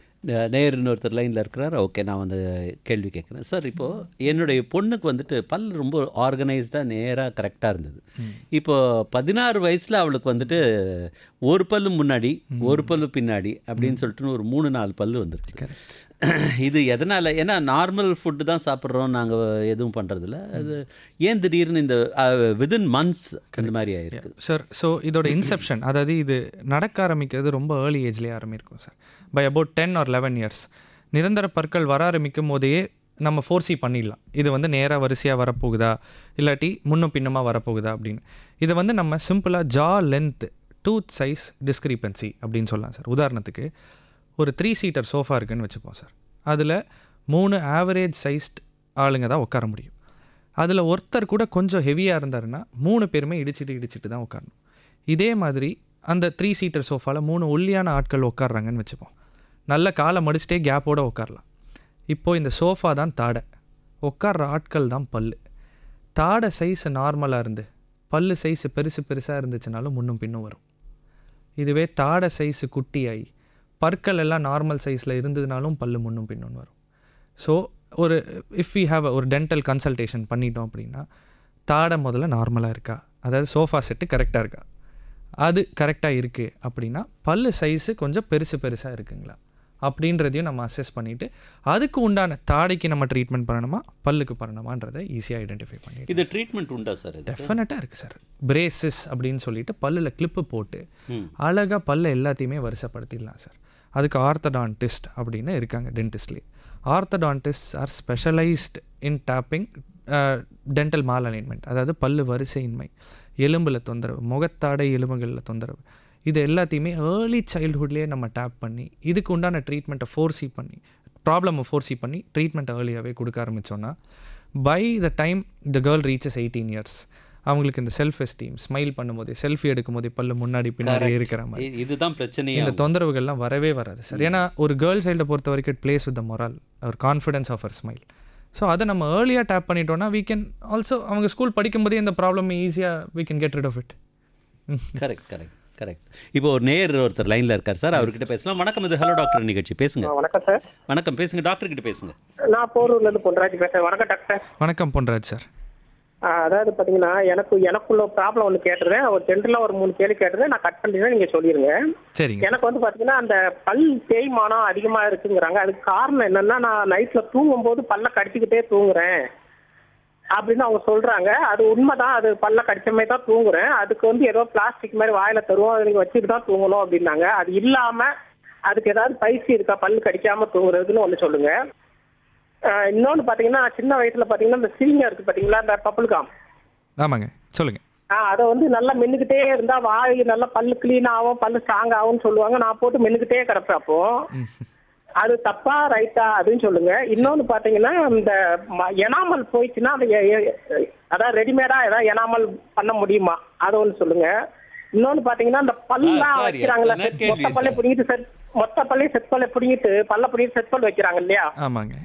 நேர் இன்னொருத்தர் லைனில் இருக்கிறார். ஓகே, நான் வந்து கேள்வி கேட்குறேன் சார். இப்போது என்னுடைய பொண்ணுக்கு வந்துட்டு பல் ரொம்ப ஆர்கனைஸ்டாக நேராக கரெக்டாக இருந்தது. இப்போது 16 வயசில் அவளுக்கு வந்துட்டு ஒரு பல்லு முன்னாடி ஒரு பல்லு பின்னாடி அப்படின்னு சொல்லிட்டு ஒரு 3-4 பல்லு வந்துருக்கு. இது எதனால்? ஏன்னா நார்மல் ஃபுட்டு தான் சாப்பிட்றோம், நாங்கள் எதுவும் பண்ணுறதில்ல. அது ஏன் திடீர்னு இந்த வித்தின் மந்த்ஸ் இந்த மாதிரி ஆயிருக்கு சார்? ஸோ இதோட இன்செப்ஷன், அதாவது இது நடக்க ஆரம்பிக்கிறது ரொம்ப ஏர்லி ஏஜ்லேயே ஆரம்பிக்கும் sir. By about 10 or 11 years நிரந்தர பற்கள் வர ஆரம்பிக்கும் போதையே நம்ம ஃபோர்ஸி பண்ணிடலாம், இது வந்து நேராக வரிசையாக வரப்போகுதா இல்லாட்டி முன்னும் பின்னமாக வரப்போகுதா அப்படின்னு. இதை வந்து நம்ம சிம்பிளாக ஜா லென்த், டூத் சைஸ் டிஸ்கிரிபன்சி அப்படின்னு சொல்லலாம் சார். உதாரணத்துக்கு ஒரு 3-seater சோஃபா இருக்குதுன்னு வச்சுப்போம் சார். அதில் 3 ஆவரேஜ் சைஸ்ட் ஆளுங்க தான் உட்கார முடியும். அதில் ஒருத்தர் கூட கொஞ்சம் ஹெவியாக இருந்தாருன்னா 3 பேருமே இடிச்சிட்டு தான் உட்காரணும். இதே மாதிரி அந்த 3-seater சோஃபாவில் 3 ஒல்லியான ஆட்கள் உட்காடுறாங்கன்னு வச்சுப்போம். நல்ல காலை மடிச்சிட்டே கேப்போடு உட்காரலாம். இப்போது இந்த சோஃபா தான் தாடை, உட்கார்ற ஆட்கள் தான் பல். தாடை சைஸு நார்மலாக இருந்து பல்லு சைஸு பெருசாக இருந்துச்சுனாலும் முன்னும் பின்னும் வரும். இதுவே தாடை சைஸு குட்டியாகி பற்கள் எல்லாம் நார்மல் சைஸில் இருந்ததுனாலும் பல்லு முன்னும் பின்னும் வரும். ஸோ இஃப் வி ஹாவ் ஒரு டென்டல் கன்சல்டேஷன் பண்ணிட்டோம் அப்படின்னா தாடை முதல்ல நார்மலாக இருக்கா, அதாவது சோஃபா செட்டு கரெக்டாக இருக்கா, அது கரெக்டாக இருக்குது அப்படின்னா பல்லு சைஸு கொஞ்சம் பெருசாக இருக்குங்களா அப்படின்றதையும் நம்ம அசஸ் பண்ணிவிட்டு அதுக்கு உண்டான தாடைக்கு நம்ம ட்ரீட்மெண்ட் பண்ணணுமா பல்லுக்கு பண்ணணுமான்றதை ஈஸியாக ஐடென்டிஃபை பண்ணிட்டு. இது ட்ரீட்மெண்ட் உண்டா சார்? டெஃபினட்டாக இருக்குது சார். பிரேசஸ் அப்படின்னு சொல்லிட்டு பல்லில் கிளிப்பு போட்டு அழகாக பல்லை எல்லாத்தையுமே வரிசைப்படுத்திடலாம் சார். அதுக்கு ஆர்த்தடான்டிஸ்ட் அப்படின்னு இருக்காங்க டென்டிஸ்ட்லேயே. ஆர்த்தடான்டிஸ்ட் ஆர் ஸ்பெஷலைஸ்ட் இன் டேப்பிங் டென்டல் மால் அலைன்மெண்ட், அதாவது பல்லு வரிசையின்மை, எலும்பில் தொந்தரவு, முகத்தாடை எலும்புகளில் தொந்தரவு, இது எல்லாத்தையுமே ஏர்லி சைல்டுஹுட்லேயே நம்ம டேப் பண்ணி இதுக்கு உண்டான ட்ரீட்மெண்ட்டை ப்ராப்ளமை ஃபோர்ஸி பண்ணி ட்ரீட்மெண்ட் ஏர்லியாகவே கொடுக்க ஆரம்பித்தோன்னா by the time the girl reaches 18 years அவங்களுக்கு இந்த செல்ஃப் எஸ்டீம், ஸ்மைல் பண்ணும்போது, செல்ஃபி எடுக்கும்போது பல்லு முன்னாடி பின்னாடி இருக்கிற மாதிரி இதுதான் பிரச்சனை. இந்த தொந்தரவுகள்லாம் வரவே வராது சார். ஏன்னா ஒரு கேர்ள் சைல்டை பொறுத்த வரைக்கும் it plays with the moral, our confidence of our smile. So அதை நம்ம ஏர்லியாக டேப் பண்ணிட்டோன்னா we can ஆல்சோ அவங்க ஸ்கூல் படிக்கும்போதே இந்த ப்ராப்ளம் ஈஸியாக we can get rid of it. Correct. இப்போ ஒரு ஒருத்தர் லைனில் இருக்கார் சார், அவர்கிட்ட பேசலாம். வணக்கம், இது ஹலோ டாக்டர் நிகழ்ச்சி, பேசுங்க. வணக்கம் சார். வணக்கம், பேசுங்க, டாக்டர் கிட்ட பேசுங்க. நான் போரூர்லேருந்து பொன்ராஜ் பேசுகிறேன். வணக்கம் டாக்டர். வணக்கம் பொன்ராஜ் சார். அதாவது பார்த்தீங்கன்னா எனக்குள்ள ப்ராப்ளம் ஒன்று கேட்டுருந்தேன். ஒரு ஜென்ரலாக ஒரு 3 கேள்வி கேட்டுருந்தேன். நான் கட் பண்ணிட்டேன், நீங்கள் சொல்லிடுங்க. சரிங்க. எனக்கு வந்து பார்த்தீங்கன்னா அந்த பல் தேய்மானம் அதிகமாக இருக்குங்கிறாங்க. அதுக்கு காரணம் என்னன்னா, நான் நைட்டில் தூங்கும்போது பல்ல கடிச்சிக்கிட்டே தூங்குறேன் அப்படின்னு அவங்க சொல்றாங்க. அது உண்மைதான். அது பல்ல கடிச்ச மாதிரி தான் தூங்குறேன். அதுக்கு வந்து ஏதோ பிளாஸ்டிக் மாதிரி வாயில தருவோம், அதை நீங்க வச்சுட்டு தான் தூங்கணும் அப்படின்னாங்க. அது இல்லாம அதுக்கு ஏதாவது பயிற்சி இருக்கா பல் கடிக்காம தூங்குறதுன்னு ஒன்று சொல்லுங்க. இன்னொன்று பார்த்தீங்கன்னா, சின்ன வயசுல பார்த்தீங்கன்னா இந்த சிரிங்க இருக்கு பார்த்தீங்களா, இந்த பப்புள் காம். ஆமாங்க, சொல்லுங்க. அதை வந்து நல்லா மென்னுக்கிட்டே இருந்தா வாய் நல்லா பல்லு கிளீன் ஆகும், பல்லு ஸ்ட்ராங் ஆகும்னு சொல்லுவாங்க. நான் போட்டு மென்னுக்கிட்டே கிடப்பேன். அப்போ அது தப்பா ரைட்டா அப்படின்னு சொல்லுங்க. இன்னொன்னு பாத்தீங்கன்னா, இந்த எனாமல் போயிடுச்சுன்னா அந்த அதாவது ரெடிமேடா ஏதாவது எனாமல் பண்ண முடியுமா, அதை ஒன்று சொல்லுங்க. இன்னொன்னு பாத்தீங்கன்னா, இந்த பல்லாம் வைக்கிறாங்களா, மொத்த பல்லை பிடிங்கிட்டு மொத்த பல்லையும் செட் பல்ல பிடிங்கிட்டு செட் பல் வைக்கிறாங்க இல்லையா? ஆமாங்க.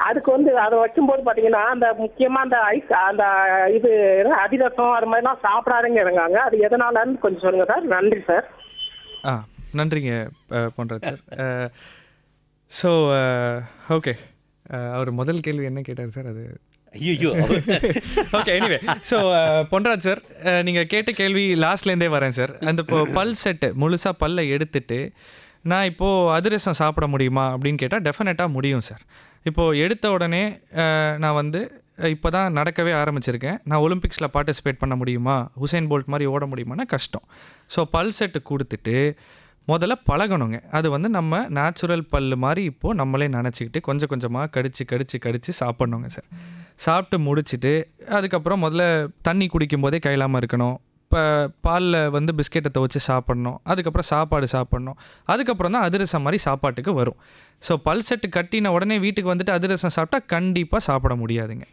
அதுக்கு வந்து அதை வைக்கும்போது பாத்தீங்கன்னா, அந்த முக்கியமா அந்த அந்த இது அதிரசம் அது மாதிரிலாம் சாப்பிடாதுங்க இருக்காங்க. அது எதனாலன்னு கொஞ்சம் சொல்லுங்க சார். நன்றி சார். நன்றிங்க பொன்ராஜ் சார். ஸோ ஓகே, அவர் முதல் கேள்வி என்ன கேட்டார் சார்? அது ஐயோ. Okay, anyway. So Ponraj sir, நீங்கள் கேட்ட கேள்வி லாஸ்ட்லேருந்தே வரேன் சார். அந்த இப்போ பல் செட்டு முழுசாக பல்லை எடுத்துட்டு நான் இப்போது அதிரசம் சாப்பிட முடியுமா அப்படின்னு கேட்டால் டெஃபினட்டாக முடியும் சார். இப்போது எடுத்த உடனே நான் வந்து இப்போ தான் நடக்கவே ஆரம்பிச்சிருக்கேன், நான் ஒலிம்பிக்ஸில் பார்ட்டிசிபேட் பண்ண முடியுமா, உசேன் போல்ட் மாதிரி ஓட முடியுமானா கஷ்டம். ஸோ பல் செட்டு கொடுத்துட்டு முதல்ல பழகணுங்க. அது வந்து நம்ம நேச்சுரல் பல் மாதிரி இப்போது நம்மளே நினச்சிக்கிட்டு கொஞ்சம் கொஞ்சமாக கடிச்சு சாப்பிட்ணுங்க சார். சாப்பிட்டு முடிச்சுட்டு அதுக்கப்புறம் முதல்ல தண்ணி குடிக்கும் போதே கையிலாமல் இருக்கணும். இப்போ பாலில் வந்து பிஸ்கெட்டை துவச்சி சாப்பிட்ணும். அதுக்கப்புறம் சாப்பாடு சாப்பிட்ணும். அதுக்கப்புறம் தான் அதிரசம் மாதிரி சாப்பாட்டுக்கு வரும். ஸோ பல் செட்டு கட்டின உடனே வீட்டுக்கு வந்துட்டு அதிரசம் சாப்பிட்டா கண்டிப்பாக சாப்பிட முடியாதுங்க.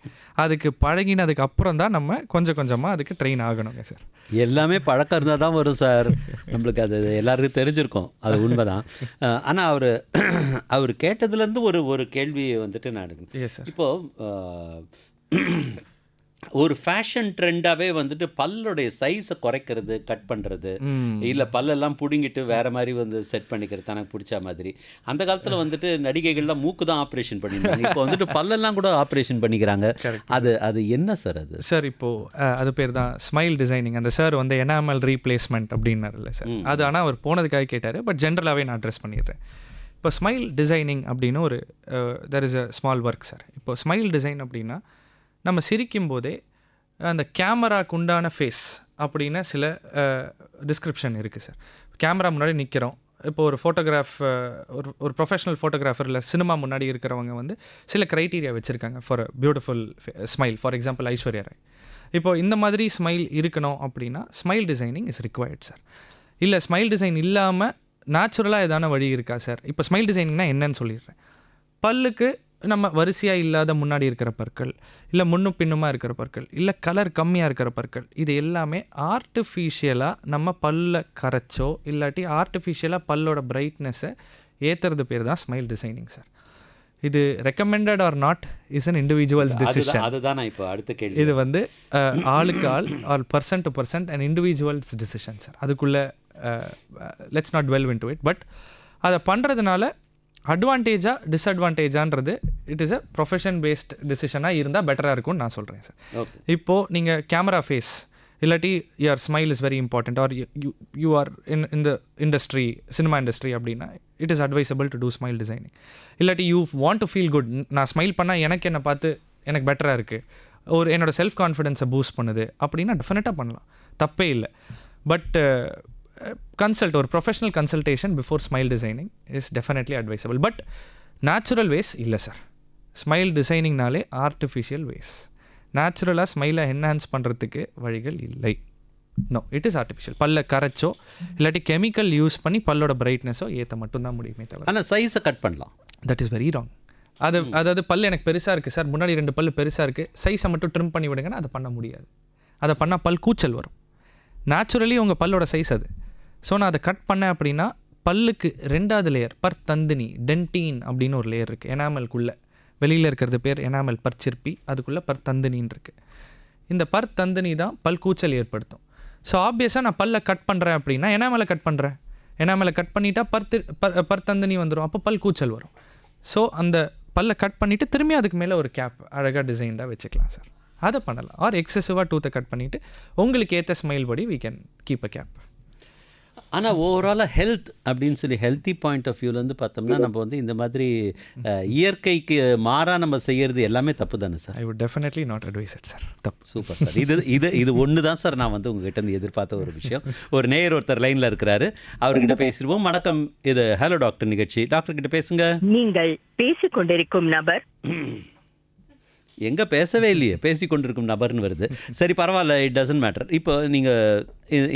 அதுக்கு பழகினதுக்கு அப்புறம் தான் நம்ம கொஞ்சம் கொஞ்சமாக அதுக்கு ட்ரெயின் ஆகணுங்க சார். எல்லாமே பழக்கம் இருந்தால் தான் வரும் சார். நம்மளுக்கு அது எல்லாருக்கும் தெரிஞ்சிருக்கும், அது உண்மைதான். ஆனால் அவர் கேட்டதுலேருந்து ஒரு கேள்வியை வந்துட்டு நான் எடுக்கணும். இப்போது ஒரு ஃபேஷன் ட்ரெண்டாகவே வந்துட்டு பல்லுடைய சைஸை குறைக்கிறது, கட் பண்ணுறது, இல்லை பல்லெல்லாம் பிடுங்கிட்டு வேறு மாதிரி வந்து செட் பண்ணிக்கிறது தனக்கு பிடிச்ச மாதிரி. அந்த காலத்தில் வந்துட்டு நடிகைகள்லாம் மூக்கு தான் ஆப்ரேஷன் பண்ணியிருந்தாங்க. இப்போ வந்துட்டு பல்லெல்லாம் கூட ஆப்ரேஷன் பண்ணிக்கிறாங்க. அது என்ன சார்? அது சார் இப்போது அது பேர் தான் ஸ்மைல் டிசைனிங். அந்த சார் வந்து எனாமல் ரீப்ளேஸ்மெண்ட் அப்படின்னாருல்ல சார், அது ஆனால் அவர் போனதுக்காக கேட்டார். பட் ஜென்ரலாகவே நான் அட்ரெஸ் பண்ணிடுறேன். இப்போ ஸ்மைல் டிசைனிங் அப்படின்னு ஒரு there is a small work sir. இப்போ ஸ்மைல் டிசைன் அப்படின்னா நம்ம சிரிக்கும் போதே அந்த கேமராக்கு உண்டான ஃபேஸ் அப்படின்னு சில டிஸ்கிரிப்ஷன் இருக்குது சார். கேமரா முன்னாடி நிற்கிறோம். இப்போ ஒரு ஃபோட்டோகிராஃப் ஒரு ப்ரொஃபஷனல் ஃபோட்டோகிராஃபர் இல்லை சினிமா முன்னாடி இருக்கிறவங்க வந்து சில க்ரைட்டீரியா வச்சுருக்காங்க for a beautiful smile. For example Aishwarya Rai. இப்போது இந்த மாதிரி ஸ்மைல் இருக்கணும் அப்படின்னா smile designing is required sir. இல்லை ஸ்மைல் டிசைன் இல்லாமல் நேச்சுரலாக எதான வழி இருக்கா சார்? இப்போ ஸ்மைல் டிசைனிங்னா என்னன்னு சொல்லிடுறேன். பல்லுக்கு நம்ம வரிசையாக இல்லாத முன்னாடி இருக்கிற பற்கள், இல்லை முன்னும் பின்னுமாக இருக்கிற பற்கள், இல்லை கலர் கம்மியாக இருக்கிற பற்கள், இது எல்லாமே ஆர்டிஃபிஷியலாக நம்ம பல்ல கரைச்சோ இல்லாட்டி ஆர்டிஃபிஷியலாக பல்லோட பிரைட்னஸை ஏற்றுறது பேர் தான் ஸ்மைல் டிசைனிங் சார். இது recommended or not is an individuals decision. அதுதான் நான் இப்போ அடுத்த கேள்வி. இது வந்து ஆளுக்கு ஆள் or person to person and individuals decision sir. அதுக்குள்ளே let's not dwell into it. But அதை பண்ணுறதுனால அட்வான்டேஜாக டிஸ்அட்வான்டேஜான்றது it is a profession based டிசிஷனாக இருந்தால் பெட்டராக இருக்கும்னு நான் சொல்கிறேன் சார். இப்போது நீங்கள் கேமரா ஃபேஸ் இல்லாட்டி your smile is very important or you are in the industry, cinema industry அப்படின்னா it is advisable to do smile designing. இல்லாட்டி you want to feel good, நான் ஸ்மைல் பண்ணால் எனக்கு என்னை பார்த்து எனக்கு பெட்டராக இருக்குது, ஒரு என்னோடய செல்ஃப் கான்ஃபிடென்ஸை பூஸ்ட் பண்ணுது அப்படின்னா டெஃபினட்டாக பண்ணலாம், தப்பே இல்லை. பட் கன்சல்ட் ஒரு professional consultation before smile designing is definitely advisable. But natural ways இல்லை சார். ஸ்மைல் டிசைனிங்னாலே ஆர்டிஃபிஷியல் வேஸ். நேச்சுரலாக ஸ்மைலை என்ஹான்ஸ் பண்ணுறதுக்கு வழிகள் இல்லை. No, it is artificial. பல்ல கரைச்சோ இல்லாட்டி கெமிக்கல் யூஸ் பண்ணி பல்லோட பிரைட்னஸோ ஏற்ற மட்டும்தான் முடியுமே தவிர. ஆனால் சைஸை கட் பண்ணலாம். That is very wrong. அதாவது பல் எனக்கு பெருசாக இருக்குது சார், முன்னாடி 2 பல் பெருசாக இருக்குது, சைஸை மட்டும் ட்ரிம் பண்ணி விடுங்கன்னா அதை பண்ண முடியாது. அதை பண்ணால் பல் கூச்சல் வரும். நேச்சுரலி உங்கள் பல்லோட சைஸ் அது. ஸோ நான் அதை கட் பண்ணேன் அப்படின்னா பல்லுக்கு 2வது லேயர் பர் தந்தினி டென்டீன் அப்படின்னு ஒரு லேயர் இருக்குது எனாமலுக்குள்ளே. வெளியில் இருக்கிறது பேர் எனாமல் பற்சிற்பி, அதுக்குள்ளே பற்தந்தினின்னு இருக்குது. இந்த பற்தந்தினி தான் பல் கூச்சல் ஏற்படுத்தும். ஸோ ஆப்வியஸாக நான் பல்லை கட் பண்ணுறேன் அப்படின்னா எனாமலை கட் பண்ணுறேன், எனாமலை கட் பண்ணிட்டா பற்தந்தினி வந்துடும், அப்போ பல் கூச்சல் வரும். ஸோ அந்த பல்லை கட் பண்ணிவிட்டு திரும்பி அதுக்கு மேலே ஒரு கேப் அழகாக டிசைன்டாக வச்சுக்கலாம் சார். அதை பண்ணலாம். ஆர் எக்ஸசிவாக டூத்தை கட் பண்ணிவிட்டு உங்களுக்கு ஏற்ற ஸ்மைல் படி we can keep a gap. ஆனால் ஓவராலாக ஹெல்த் அப்படின்னு சொல்லி ஹெல்த்தி பாயிண்ட் ஆஃப் வியூலேருந்து பார்த்தோம்னா நம்ம வந்து இந்த மாதிரி இயற்கைக்கு மாறாக நம்ம செய்கிறது எல்லாமே தப்பு தானே sir? I would definitely not advise it sir. தப்பு. Super sir. இது ஒன்று தான் சார் நான் வந்து உங்ககிட்ட இருந்து எதிர்பார்த்த ஒரு விஷயம். ஒரு நேயர் ஒருத்தர் லைனில் இருக்கிறாரு, அவர்கிட்ட பேசிடுவோம். வணக்கம், இது ஹலோ டாக்டர் நிகழ்ச்சி. டாக்டர் கிட்ட பேசுங்க. நீங்கள் பேசிக்கொண்டிருக்கும் நபர் எங்கே பேசவே இல்லையே, பேசி கொண்டிருக்கும் நபர்னு வருது. சரி பரவாயில்ல, இட் டசன்ட் மேட்டர். இப்போ நீங்கள்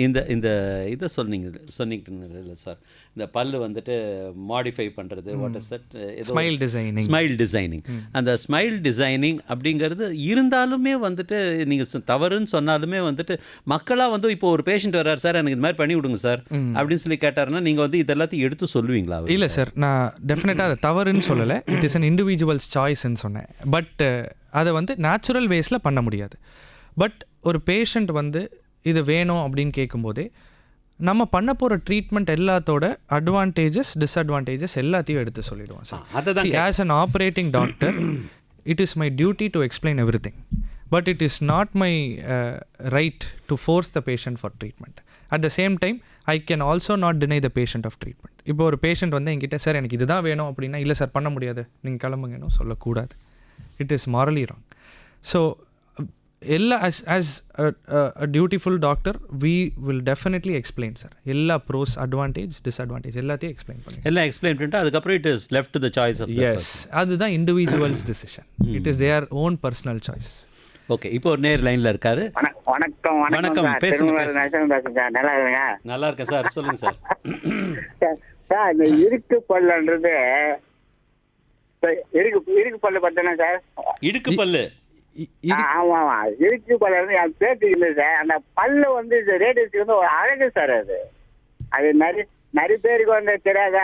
இந்த இந்த இதை சொன்னீங்க சார், இந்த பல்லு வந்துட்டு மாடிஃபை பண்ணுறது, what is that, smile designing. அந்த ஸ்மைல் டிசைனிங் அப்படிங்கிறது இருந்தாலுமே வந்துட்டு நீங்கள் தவறுன்னு சொன்னாலுமே வந்துட்டு மக்களாக வந்து இப்போ ஒரு பேஷண்ட் வர்றாரு சார் எனக்கு இது மாதிரி பண்ணி விடுங்க சார் அப்படின்னு சொல்லி கேட்டாருன்னா நீங்கள் வந்து இது எல்லாத்தையும் எடுத்து சொல்லுவீங்களா? இல்லை சார், நான் டெஃபினட்டாக அதை தவறுன்னு சொல்லலை. இட் இஸ் அன் இண்டிவிஜுவல்ஸ் சாய்ஸ்ன்னு சொன்னேன். பட் அதை வந்து நேச்சுரல் வேஸில் பண்ண முடியாது. பட் ஒரு பேஷண்ட் வந்து இது வேணும் அப்படின்னு கேட்கும்போதே நம்ம பண்ண போகிற ட்ரீட்மெண்ட் எல்லாத்தோட அட்வான்டேஜஸ் டிஸ்அட்வான்டேஜஸ் எல்லாத்தையும் எடுத்து சொல்லிடுவோம் sir. As an operating doctor it is my duty to explain everything, but it is not my right to force the patient for treatment. At the same time I can also not deny the patient of treatment. இப்போ ஒரு patient வந்து என்கிட்ட sir எனக்கு இதுதான் வேணும் அப்படின்னா இல்லை sir பண்ண முடியாது நீங்கள் கிளம்புங்கன்னு சொல்லக்கூடாது. It is morally wrong. So எல்லா as a dutiful doctor we will definitely explain sir எல்லா ப்ரோஸ் அட்வான்டேஜ் டிஸ்அட்வான்டேஜ் எல்லாத்தையும் எக்ஸ்பிளைன் பண்ணுங்க. எல்லாம் எக்ஸ்பிளைன் பண்ணிட்டு அதுக்கப்புறம் it is left to the choice of the person. அதுதான் individuals decision. It is their own personal choice. Okay, இப்போ ஒரு நேர் லைன்ல இருக்காரு. வணக்கம். வணக்கம், பேசுங்க. நல்லா இருங்க. நல்லா இருக்கேன் சார், சொல்லுங்க சார். சார் இந்த இருக்கு பல்லுன்றது இருக்கு பல்லு பார்த்தேன்னா சார், இடுக்கு பல்லு. ஆமா இருக்கு பல்லு வந்து என் பேருக்கு இல்லை சார். அந்த பல்லு வந்து ரேடியஸ்க்கு வந்து ஒரு அழகு சார். அது நிறைய பேருக்கு வந்து தெரியாத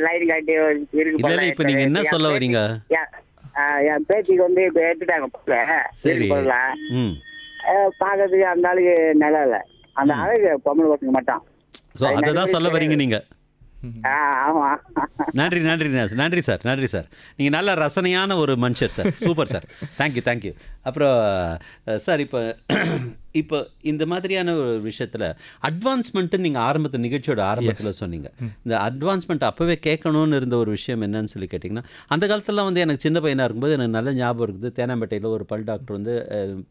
லைன் காட்டி இருக்கு பல்லு. இப்போ நீங்க என்ன சொல்ல வரீங்க? என் பேத்திக்கு வந்து இப்போ எடுத்துட்டாங்க பல்ல. சரி பல்ல பார்க்கறதுக்கு அந்த ஆளுக்கு நல்லா இல்லை. அந்த அழகு பொம்பளை பசங்க மட்டும். அதான் சொல்ல வரீங்க நீங்க? நன்றி சார். நீங்கள் நல்ல ரசனையான ஒரு மனுஷர் சார். Super sir, thank you. அப்புறம் சார் இப்போ இந்த மாதிரியான ஒரு விஷயத்தில் அட்வான்ஸ்மெண்ட்டு நீங்கள் நிகழ்ச்சியோட ஆரம்பத்தில் சொன்னீங்க. இந்த அட்வான்ஸ்மெண்ட் அப்போவே கேட்கணும்னு இருந்த ஒரு விஷயம் என்னன்னு சொல்லி கேட்டிங்கன்னா, அந்த காலத்துலலாம் வந்து எனக்கு சின்ன பையனாக இருக்கும்போது எனக்கு நல்ல ஞாபகம் இருக்குது. தேனாம்பேட்டையில் ஒரு பல் டாக்டர் வந்து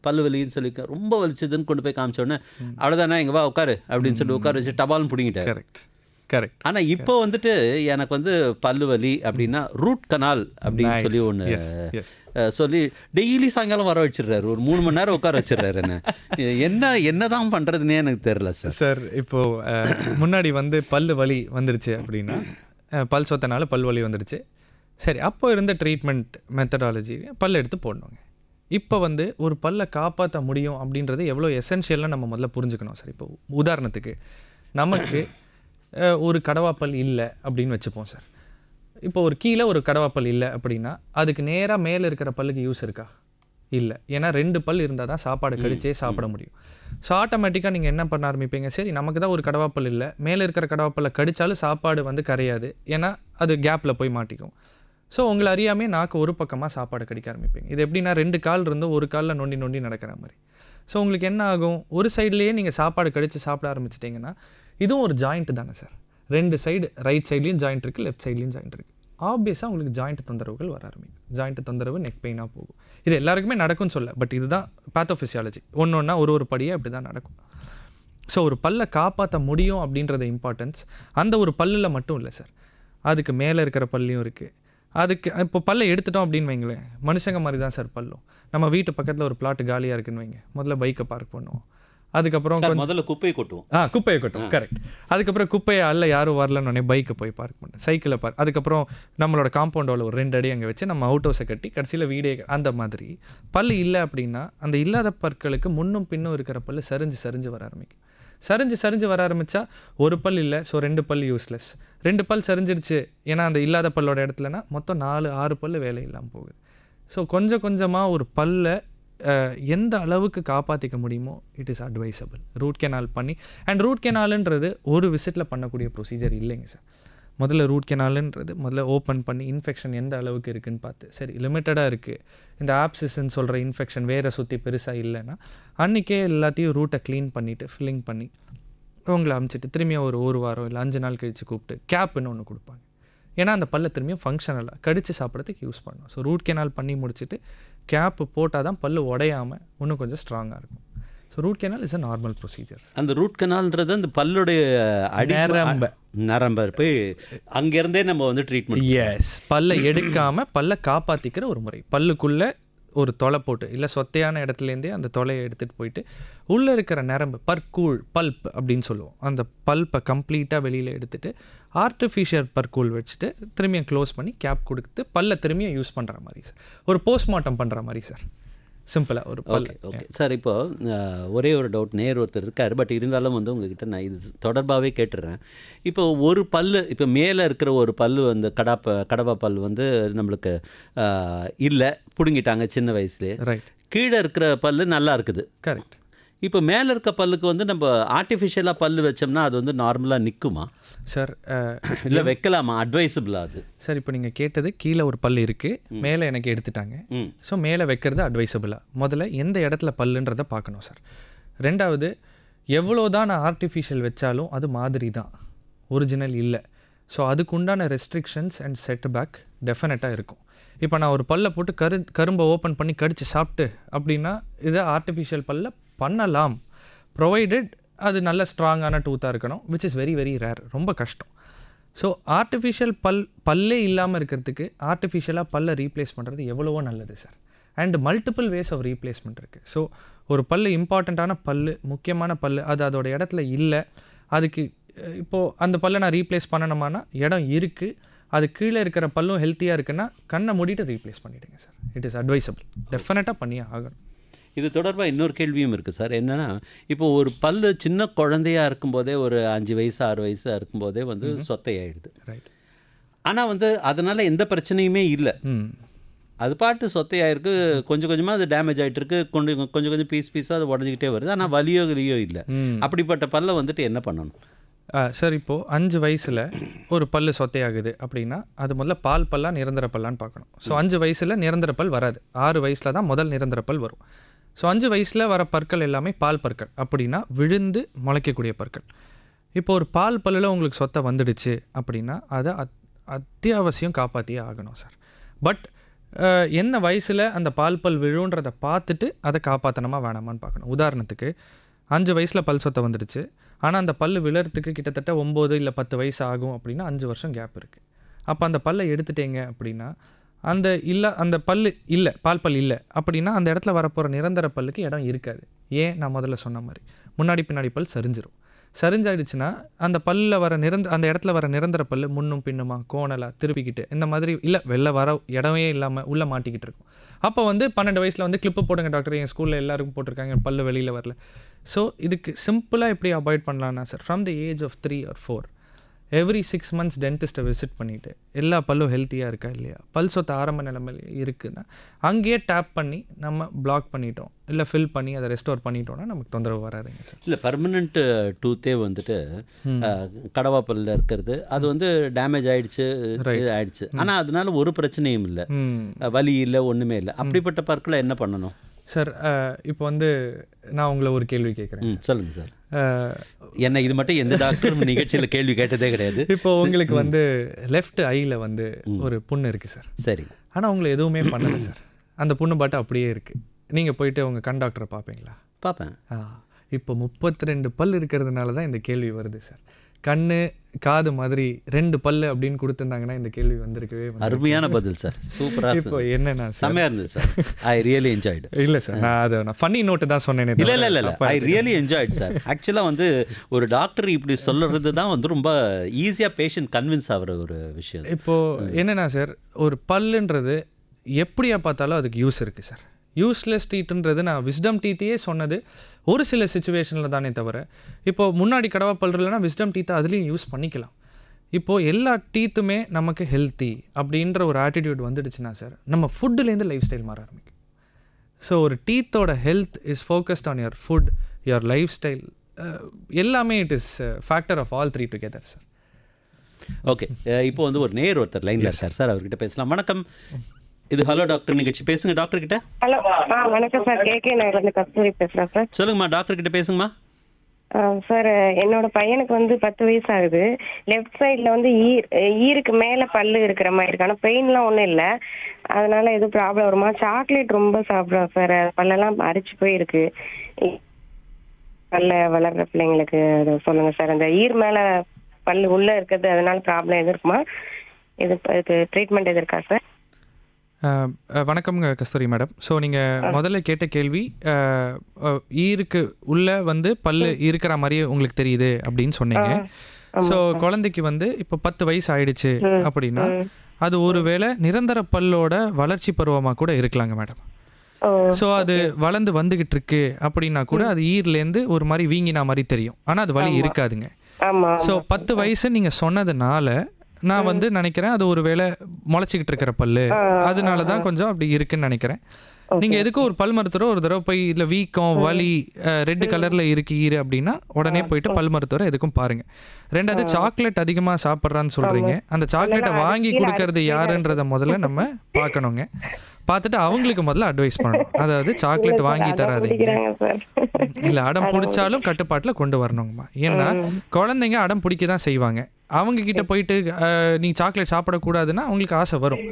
பல்லு வலின்னு சொல்லி ரொம்ப வலிச்சதுன்னு கொண்டு போய் காமிச்சோடனே அவ்வளோதானே இங்கே வா உட்காரு அப்படின்னு சொல்லி உட்கார வச்சு டபால்னு பிடிங்கிட்டார். கரெக்ட். ஆனால் இப்போ வந்துட்டு எனக்கு வந்து பல்லு வலி அப்படின்னா ரூட் கனால் அப்படின்னு சொல்லி ஒன்று சொல்லி டெய்லி சாயங்காலம் வர வச்சிடுறாரு. ஒரு 3 மணி நேரம் உட்கார வச்சிடுறாரு. என்ன தான் பண்ணுறதுனே எனக்கு தெரியல சார். இப்போது முன்னாடி வந்து பல்லு வலி வந்துருச்சு அப்படின்னா, பல் சொத்தனால பல் வலி வந்துடுச்சு. சரி, அப்போ இருந்த ட்ரீட்மெண்ட் மெத்தடாலஜி பல் எடுத்து போடணுங்க. இப்போ வந்து ஒரு பல்லை காப்பாற்ற முடியும் அப்படின்றது எவ்வளோ எசென்ஷியல்னு நம்ம முதல்ல புரிஞ்சுக்கணும் சார். இப்போ உதாரணத்துக்கு நமக்கு ஒரு கடவாப்பல் இல்லை அப்படின்னு வச்சுப்போம் சார். இப்போ ஒரு கீழே ஒரு கடவாப்பல் இல்லை அப்படின்னா அதுக்கு நேராக மேலே இருக்கிற பல்லுக்கு யூஸ் இருக்கா? இல்லை. ஏன்னா 2 பல் இருந்தால் தான் சாப்பாடு கடிச்சே சாப்பிட முடியும். ஸோ ஆட்டோமேட்டிக்காக நீங்கள் என்ன பண்ண ஆரம்பிப்பீங்க, சரி நமக்கு தான் ஒரு கடவாப்பல் இல்லை, மேலே இருக்கிற கடவாப்பல்லை கடித்தாலும் சாப்பாடு வந்து கரையாது, ஏன்னா அது கேப்பில் போய் மாட்டிக்கும். ஸோ உங்களை அறியாமே நாக்கு ஒரு பக்கமாக சாப்பாடு கடிக்க ஆரம்பிப்பீங்க. இது எப்படின்னா 2 கால் இருந்து ஒரு காலில் நொண்டி நடக்கிற மாதிரி. ஸோ உங்களுக்கு என்ன ஆகும், ஒரு சைட்லேயே நீங்கள் சாப்பாடு கடித்து சாப்பிட ஆரம்பிச்சிட்டிங்கன்னா இதுவும் ஒரு ஜாயிண்ட் தானே சார். 2 சைடு, ரைட் சைட்லேயும் ஜாயிண்ட் இருக்குது, லெஃப்ட் சைட்லேயும் ஜாயிண்ட் இருக்குது. ஆப்வியஸாக உங்களுக்கு ஜாயிண்ட் தொந்தரவுகள் வர ஆரம்பிக்கும். ஜாயிண்ட் தொந்தரவு நெக் பெயினாக போகும். இது எல்லாருக்குமே நடக்கும்னு சொல்ல, பட் இதுதான் பேத்தோஃபிசியாலஜி. ஒன்றா ஒரு படியாக அப்படி தான் நடக்கும். ஸோ ஒரு பல்லை காப்பாற்ற முடியும் அப்படின்றத இம்பார்ட்டன்ஸ் அந்த ஒரு பல்லில் மட்டும் இல்லை சார், அதுக்கு மேலே இருக்கிற பல்லையும் இருக்குது. அதுக்கு இப்போ பல்லை எடுத்துட்டோம் அப்படின்னு வைங்களேன், மனுஷங்க மாதிரி தான் சார் பல்லும். நம்ம வீட்டு பக்கத்தில் ஒரு பிளாட் காலியாக இருக்குன்னு வைங்க, முதல்ல பைக்கை பார்க் பண்ணுவோம். அதுக்கப்புறம் முதல்ல குப்பையை கொட்டுவோம். குப்பையை கொட்டுவோம், கரெக்ட். அதுக்கப்புறம் குப்பையை யாரும் வரலன்னு பைக்கை போய் பார்க் பண்ணேன், சைக்கிளை பார்க். அதுக்கப்புறம் நம்மளோட காம்பவுண்டோட ஒரு 2 அடி அங்கே வச்சு நம்ம அவுட் ஹவுஸை கட்டி கடைசியில் வீடே. அந்த மாதிரி பல் இல்லை அப்படின்னா அந்த இல்லாத பற்களுக்கு முன்னும் பின்னும் இருக்கிற பல் சரிஞ்சு வர ஆரம்பிக்கும். சரிஞ்சு வர ஆரம்பித்தா ஒரு பல் இல்லை, ஸோ 2 பல் யூஸ்லெஸ். 2 பல் சரிஞ்சிருச்சு ஏன்னா அந்த இல்லாத பல்லோட இடத்துலனா மொத்தம் 4-6 பல் வேலை இல்லாமல் போகுது. ஸோ கொஞ்சம் கொஞ்சமாக ஒரு பல்லை எந்த அளவுக்கு காப்பாற்றிக்க முடியுமோ it is advisable root canal பண்ணி. அண்ட் ரூட் கெனாலுன்றது ஒரு விசிட்டில் பண்ணக்கூடிய ப்ரொசீஜர் இல்லைங்க சார். முதல்ல ரூட் கெனாலுன்றது முதல்ல ஓப்பன் பண்ணி இன்ஃபெக்ஷன் எந்த அளவுக்கு இருக்குதுன்னு பார்த்து, சரி லிமிட்டடாக இருக்குது, இந்த ஆப்சிஸ்ன்னு சொல்கிற இன்ஃபெக்ஷன் வேரை சுற்றி பெருசாக இல்லைன்னா அன்றைக்கே எல்லாத்தையும் ரூட்டை க்ளீன் பண்ணிவிட்டு ஃபில்லிங் பண்ணி உங்களை அமுச்சிட்டு திரும்பியும் ஒரு வாரம் இல்லை 5 நாள் கழித்து கூப்பிட்டு கேப்புன்னு ஒன்று கொடுப்பாங்க. ஏன்னா அந்த பல்லை திரும்பியும் ஃபங்க்ஷனலாக கடித்து சாப்பிட்றதுக்கு யூஸ் பண்ணணும். ஸோ ரூட் கெனால் பண்ணி முடிச்சுட்டு கேப்பு போட்டால் தான் பல் உடையாமல் இன்னும் கொஞ்சம் ஸ்ட்ராங்காக இருக்கும். So root canal is a normal procedure. அந்த ரூட் கெனால்ன்றது அந்த பல்லுடைய நரம்பை போய் அங்கேருந்தே நம்ம வந்து ட்ரீட்மெண்ட். எஸ், பல்லை எடுக்காமல் பல்லை காப்பாற்றிக்கிற ஒரு முறை. பல்லுக்குள்ளே ஒரு தொலை போட்டு இல்லை சொத்தையான இடத்துலேருந்தே அந்த தொலையை எடுத்துகிட்டு போயிட்டு உள்ளே இருக்கிற நரம்பு பல்ப் அப்படின்னு சொல்லுவோம், அந்த பல்ப்பை கம்ப்ளீட்டாக வெளியில் எடுத்துகிட்டு ஆர்டிஃபிஷியல் பற்கூழ் வச்சுட்டு திரும்பியும் க்ளோஸ் பண்ணி கேப் கொடுத்து பல்லை திரும்பியும் யூஸ் பண்ணுற மாதிரி சார். ஒரு போஸ்ட்மார்ட்டம் பண்ணுற மாதிரி சார், சிம்பிளாக ஒரு பல். ஓகே சார், இப்போ ஒரே ஒரு டவுட், ஒருத்தர் இருக்கார், பட் இருந்தாலும் வந்து உங்ககிட்ட நான் இது தொடர்பாகவே கேட்டுடுறேன். இப்போ ஒரு பல், இப்போ மேலே இருக்கிற ஒரு பல் வந்து கடவா பல் வந்து நம்மளுக்கு இல்லை, பிடுங்கிட்டாங்க சின்ன வயசுலேயே. ரைட். கீழே இருக்கிற பல் நல்லா இருக்குது. கரெக்ட். இப்போ மேலே இருக்க பல்லுக்கு வந்து நம்ம ஆர்டிஃபிஷியலாக பல் வச்சோம்னா அது வந்து நார்மலாக நிற்குமா சார்? இல்லை வைக்கலாமா, அட்வைசபிளா அது? சார் இப்போ நீங்கள் கேட்டது கீழே ஒரு பல் இருக்குது, மேலே எனக்கு எடுத்துட்டாங்க. ஸோ மேலே வைக்கிறது அட்வைசபிளா? முதல்ல எந்த இடத்துல பல்லுன்றதை பார்க்கணும் சார். ரெண்டாவது, எவ்வளோ தான் நான் ஆர்டிஃபிஷியல் வச்சாலும் அது மாதிரி தான், ஒரிஜினல் இல்லை. ஸோ அதுக்கு உண்டான ரெஸ்ட்ரிக்ஷன்ஸ் அண்ட் செட் பேக் டெஃபினட்டாக இருக்கும். இப்போ நான் ஒரு பல்லை போட்டு கரும்பை ஓப்பன் பண்ணி கடித்து சாப்பிட்டு அப்படின்னா இதை ஆர்டிஃபிஷியல் பல்ல பண்ணலாம், ப்ரொவைடட் அது நல்ல ஸ்ட்ராங்கான டூத்தாக இருக்கணும், which is very very rare, ரொம்ப கஷ்டம். ஸோ ஆர்டிஃபிஷியல் பல்லே இல்லாமல் இருக்கிறதுக்கு ஆர்டிஃபிஷியலாக பல்லை ரீப்ளேஸ் பண்ணுறது எவ்வளவோ நல்லது sir. And multiple ways of replacement இருக்குது. ஸோ ஒரு பல் இம்பார்ட்டண்ட்டான பல், முக்கியமான பல், அது அதோட இடத்துல இல்லை, அதுக்கு இப்போது அந்த பல்லை நான் ரீப்ளேஸ் பண்ணணுமானா இடம் இருக்குது, அது கீழே இருக்கிற பல்லும் ஹெல்த்தியாக இருக்குன்னா கண்ணை மூடிட்டு ரீப்ளேஸ் பண்ணிவிடுங்க சார். இட் இஸ் அட்வைசபிள், டெஃபினட்டாக பண்ணியே ஆகணும். இது தொடர்பாக இன்னொரு கேள்வியும் இருக்குது சார். என்னென்னா, இப்போ ஒரு பல் சின்ன குழந்தையாக இருக்கும்போதே, ஒரு 5 வயசு 6 வயசாக இருக்கும்போதே வந்து சொத்தையாயிடுது. ரைட். ஆனால் வந்து அதனால் எந்த பிரச்சனையுமே இல்லை, அது பாட்டு சொத்தையாயிருக்கு, கொஞ்சம் கொஞ்சமாக அது டேமேஜ் ஆகிட்டு இருக்கு, கொஞ்சம் கொஞ்சம் பீஸாக அது உடஞ்சிக்கிட்டே வருது, ஆனால் வலியோ இல்லை. அப்படிப்பட்ட பல்லை வந்துட்டு என்ன பண்ணணும் சார்? இப்போது 5 வயசில் ஒரு பல் சொத்தையாகுது அப்படின்னா அது முதல்ல பால் பல்லா நிரந்தர பல்லான்னு பார்க்கணும். ஸோ 5 வயசில் நிரந்தர பல் வராது, 6 வயசில் தான் முதல் நிரந்தர பல் வரும். ஸோ 5 வயசில் வர பற்கள் எல்லாமே பால் பற்கள், அப்படின்னா விழுந்து முளைக்கக்கூடிய பற்கள். இப்போ ஒரு பால் பல்லில் உங்களுக்கு சொத்தை வந்துடுச்சு அப்படின்னா அதை அத்தியாவசியம் காப்பாற்றியே ஆகணும் சார். பட் என்ன வயசில் அந்த பால் பல் விழுன்றதை பார்த்துட்டு அதை காப்பாற்றணுமா வேணாமான்னு பார்க்கணும். உதாரணத்துக்கு 5 வயசில் பல் சொத்தை வந்துடுச்சு, ஆனால் அந்த பல் விழறதுக்கு கிட்டத்தட்ட 9 இல்லை 10 வயசு ஆகும் அப்படின்னா 5 வருஷம் கேப் இருக்குது. அப்போ அந்த பல்லை எடுத்துட்டீங்க அப்படின்னா அந்த பல் இல்லை, பால் பல் இல்லை அப்படின்னா அந்த இடத்துல வரப்போகிற நிரந்தர பல்லுக்கு இடம் இருக்காது. ஏன்? நான் முதல்ல சொன்ன மாதிரி முன்னாடி பின்னாடி பல் சரிஞ்சாயிடுச்சுன்னா அந்த பல்லில் வர அந்த இடத்துல வர நிரந்தர பல் முன்னும் பின்னுமா கோணலாக திருப்பிக்கிட்டு இந்த மாதிரி இல்லை, வெளில வர இடமே இல்லாமல் உள்ளே மாட்டிக்கிட்டு இருக்கும். அப்போ வந்து 12 வயசில் வந்து கிளிப்பு போடுங்க டாக்டர், என் ஸ்கூலில் எல்லாருக்கும் போட்டிருக்காங்க, பல்லு வெளியில் வரல. ஸோ இதுக்கு சிம்பிளாக எப்படி அவாய்ட் பண்ணலான்னா sir, from the age of 3 or 4 every 6 months டென்டிஸ்ட்டை விசிட் பண்ணிவிட்டு எல்லா பல்லும் ஹெல்த்தியாக இருக்கா இல்லையா, பல் சொத்து ஆரம்ப நிலைமையில் இருக்குன்னா அங்கேயே டேப் பண்ணி நம்ம பிளாக் பண்ணிட்டோம் இல்லை ஃபில் பண்ணி அதை ரெஸ்டோர் பண்ணிட்டோம்னா நமக்கு தொந்தரவு வராதுங்க சார். இல்லை, பர்மனெண்ட் டூத்தே வந்துட்டு கடவா பல்லில் இருக்கிறது அது வந்து டேமேஜ் ஆகிடுச்சு ஆயிடுச்சு, ஆனால் அதனால ஒரு பிரச்சனையும் இல்லை, வலி இல்லை, ஒன்றுமே இல்லை. அப்படிப்பட்ட பற்களை என்ன பண்ணணும் சார்? இப்போ வந்து நான் உங்களை ஒரு கேள்வி கேட்குறேன். சொல்லுங்கள் சார். என்ன இது மட்டும் எந்த டாக்டரும் நிகழ்ச்சியில் கேள்வி கேட்டதே கிடையாது. இப்போ உங்களுக்கு வந்து லெஃப்ட் ஐயில் வந்து ஒரு புண்ணு இருக்குது சார். சரி. ஆனால் உங்களை எதுவுமே பண்ணலை சார், அந்த புண்ணு பாட்டு அப்படியே இருக்குது. நீங்கள் போயிட்டு உங்கள் கண் டாக்டரை பார்ப்பீங்களா? பார்ப்பேன். இப்போ 32 பல் இருக்கிறதுனால தான் இந்த கேள்வி வருது சார். கண்ணு காது மாதிரி 2 பல்லு அப்படின்னு கொடுத்துருந்தாங்கன்னா இந்த கேள்வி வந்திருக்கவே. அருமையான பதில் சார், சூப்பராக. இப்போ என்னன்னா செம்மையாக இருந்தது சார், ஐ ரியலி என்ஜாய்டு. இல்லை சார், நான் ஃபன்னி நோட்டு தான் சொன்னேன். இல்லை, ஐ ரியலி என்ஜாய்டு சார். ஆக்சுவலாக வந்து ஒரு டாக்டர் இப்படி சொல்கிறது தான் வந்து ரொம்ப ஈஸியாக பேஷண்ட் கன்வின்ஸ் ஆகிற ஒரு விஷயம். இப்போது என்னென்னா சார், ஒரு பல்லுன்றது எப்படியா பார்த்தாலும் அதுக்கு யூஸ் இருக்குது சார். யூஸ்லெஸ் டீத்துன்றது நான் விஸ்டம் டீத்தையே சொன்னது ஒரு சில சுச்சுவேஷனில் தானே தவிர, இப்போது முன்னாடி கடவா பல் இல்லைன்னா விஸ்டம் டீத்தை அதுலேயும் யூஸ் பண்ணிக்கலாம். இப்போது எல்லா டீத்துமே நமக்கு ஹெல்த்தி அப்படின்ற ஒரு ஆட்டிடியூட் வந்துடுச்சுன்னா சார் நம்ம ஃபுட்டுலேருந்து லைஃப் ஸ்டைல் மாற ஆரம்பிக்கும். ஸோ ஒரு டீத்தோட health is focused on your food, your life style, எல்லாமே it is factor of all three together sir. Okay, இப்போ வந்து ஒரு ஒருத்தர் லைனில் இருக்கார் சார், அவர்கிட்ட பேசலாம். வணக்கம், இது ஹலோ டாக்டர் நிகழ்ச்சி. பேசுங்க டாக்டர் கிட்ட. ஹலோ, வணக்கம் சார். கேகே நகர்லேருந்து கஸ்தூரி பேசுகிறேன் சார். சொல்லுங்கம்மா, டாக்டர் கிட்ட பேசுங்கம்மா. சார், என்னோட பையனுக்கு வந்து 10 வயசு ஆகுது. லெஃப்ட் சைடில் வந்து ஈருக்கு மேலே பல்லு இருக்கிற மாதிரி இருக்கு. ஆனால் பெயின்லாம் ஒன்றும் இல்லை. அதனால எதுவும் ப்ராப்ளம் வருமா? சாக்லேட் ரொம்ப சாப்பிட்றோம் சார், பல்லெல்லாம் அரிச்சு போயிருக்கு. பல்ல வளர்கிற பிள்ளைங்களுக்கு அதை சொல்லுங்க சார். அந்த ஈர் மேலே பல்லு உள்ளே இருக்கிறது, அதனால ப்ராப்ளம் எது இருக்குமா? இதுக்கு ட்ரீட்மெண்ட் எது இருக்கா சார்? வணக்கம்ங்க கஸ்தூரி மேடம். ஸோ நீங்கள் முதல்ல கேட்ட கேள்வி, ஈருக்கு உள்ளே வந்து பல்லு இருக்கிற மாதிரியே உங்களுக்கு தெரியுது அப்படின்னு சொன்னீங்க. ஸோ குழந்தைக்கு வந்து இப்போ 10 வயசு ஆயிடுச்சு அப்படின்னா அது ஒருவேளை நிரந்தர பல்லோட வளர்ச்சி பருவமாக கூட இருக்கலாங்க மேடம். ஸோ அது வளர்ந்து வந்துகிட்டு இருக்கு அப்படின்னா கூட அது ஈர்லேருந்து ஒரு மாதிரி வீங்கினா மாதிரி தெரியும், ஆனால் அது வலி இருக்காதுங்க. ஸோ 10 வயசு நீங்கள் சொன்னதுனால நான் வந்து நினைக்கிறேன் அது ஒரு வேளை முளைச்சிக்கிட்டு இருக்கிற பல்லு, அதனால தான் கொஞ்சம் அப்படி இருக்குன்னு நினைக்கிறேன். நீங்கள் எதுக்கும் ஒரு பல் மருத்துவரை ஒரு தடவை போய் இல்லை வீக்கம் வலி ரெட் கலரில் இருக்கு ஈரு அப்படின்னா உடனே போயிட்டு பல் மருத்துவரை எதுக்கும் பாருங்கள். ரெண்டாவது, சாக்லேட் அதிகமாக சாப்பிட்றான்னு சொல்கிறீங்க, அந்த சாக்லேட்டை வாங்கி கொடுக்கறது யாருன்றதை முதல்ல நம்ம பார்க்கணுங்க. பார்த்துட்டு அவங்களுக்கு முதல்ல அட்வைஸ் பண்ணணும். அதாவது சாக்லேட் வாங்கி தராதீங்க, இல்லை அடம் பிடிச்சாலும் கட்டுப்பாட்டில் கொண்டு வரணுங்கம்மா. ஏன்னா குழந்தைங்க அடம் பிடிக்க தான் செய்வாங்க. அவங்க கிட்ட போயிட்டு நீ சாக்லேட் சாப்பிடக்கூடாதுன்னா அவங்களுக்கு ஆசை வரும்.